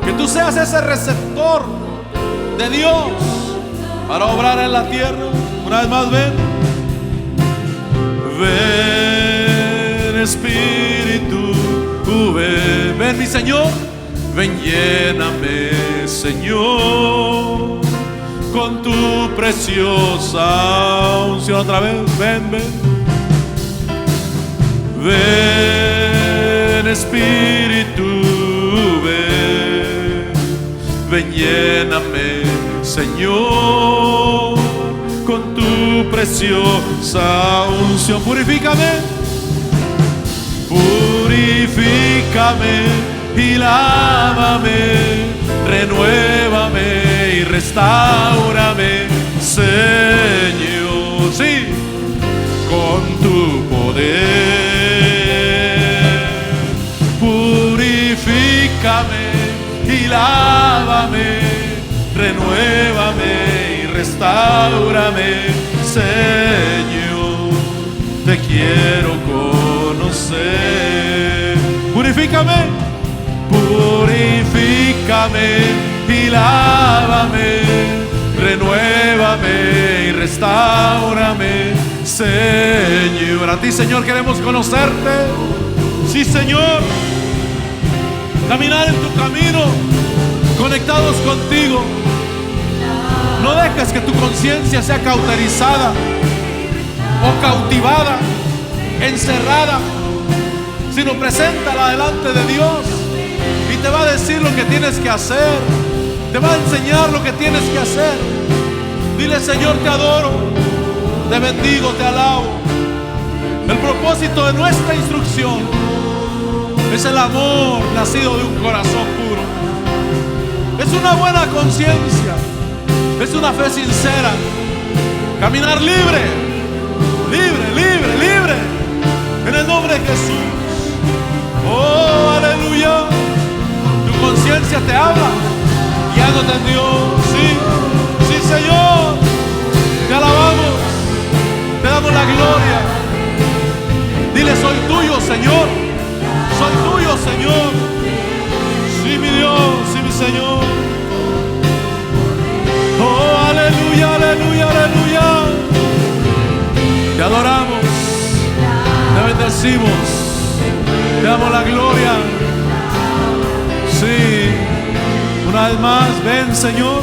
Que tú seas ese receptor de Dios para obrar en la tierra. Una vez más, ven. Ven Espíritu, ven mi Señor. Ven, lléname Señor, con tu preciosa unción. Otra vez, ven, ven. Ven Espíritu, ven, lléname Señor, con tu preciosa unción. Purifícame, purifícame y lávame, renuévame y restáurame, Señor. Sí, con tu poder. Purifícame y lávame, renuévame y restáurame, Señor. Te quiero conocer. Purifícame, purifícame y lávame, renuévame y restáurame, Señor. A ti, Señor, queremos conocerte. Sí, Señor. Caminar en tu camino, conectados contigo. No dejes que tu conciencia sea cauterizada o cautivada, encerrada, sino preséntala delante de Dios y te va a decir lo que tienes que hacer, te va a enseñar lo que tienes que hacer. Dile: Señor, te adoro, te bendigo, te alabo. El propósito de nuestra instrucción es el amor nacido de un corazón puro. Es una buena conciencia, es una fe sincera. Caminar libre, libre, libre, libre, en el nombre de Jesús. Oh, aleluya. Tu conciencia te habla, guiándote en Dios. Sí, sí, Señor. Te alabamos, te damos la gloria. Dile: soy tuyo, Señor. Soy tuyo, Señor. Sí, mi Dios, sí, mi Señor. Oh, aleluya, aleluya, aleluya. Te adoramos, te bendecimos, te damos la gloria. Sí, una vez más, ven, Señor.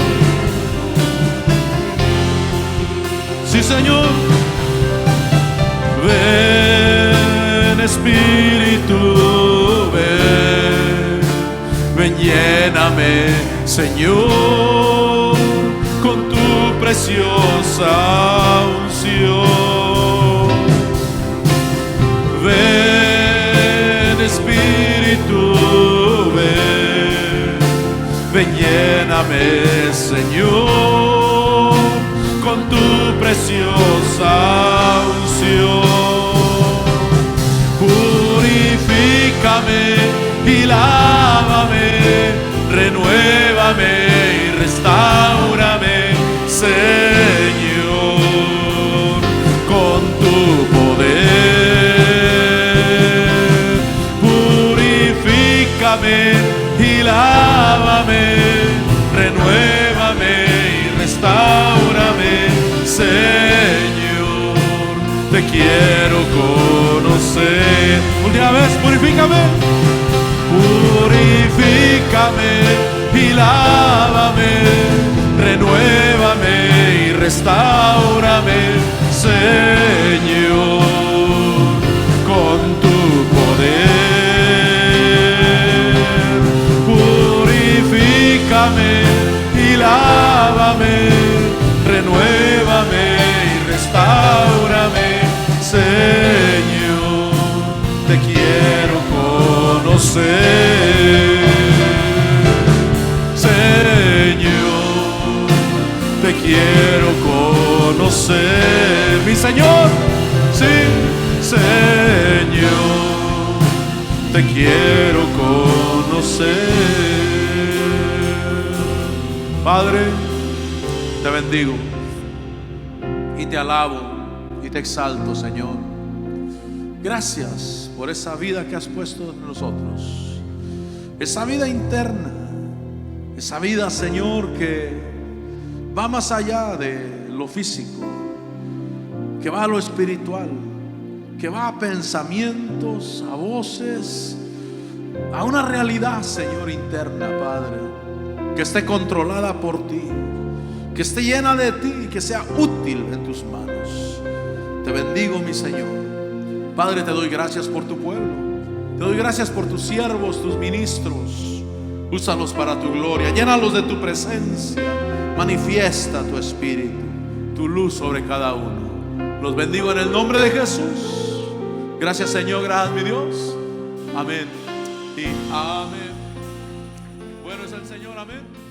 Sí, Señor. Ven, Espíritu, ven, lléname, Señor, con tu preciosa unción. Ven, Espíritu, ven, lléname, Señor, con tu preciosa unción. Purifícame y lávame, renuévame y restáurame, Señor, con tu poder. Purifícame y lávame, renuévame y restáurame, Señor. Te quiero conocer. Última vez, purifícame. Purifícame y lávame, renuévame y restáurame, Señor, con tu poder. conocer. Señor, te quiero conocer. Mi Señor, sí, Señor, te quiero conocer. Padre, te bendigo y te alabo y te exalto, Señor. Gracias por esa vida que has puesto en nosotros, esa vida interna, esa vida, Señor, que va más allá de lo físico, que va a lo espiritual, que va a pensamientos, a voces, a una realidad, Señor, interna, Padre, que esté controlada por ti, que esté llena de ti y que sea útil en tus manos. Te bendigo, mi Señor. Padre, te doy gracias por tu pueblo, te doy gracias por tus siervos, tus ministros. Úsalos para tu gloria, llénalos de tu presencia, manifiesta tu espíritu, tu luz sobre cada uno. Los bendigo en el nombre de Jesús. Gracias, Señor, gracias, mi Dios. Amén y amén. Bueno es el Señor, amén.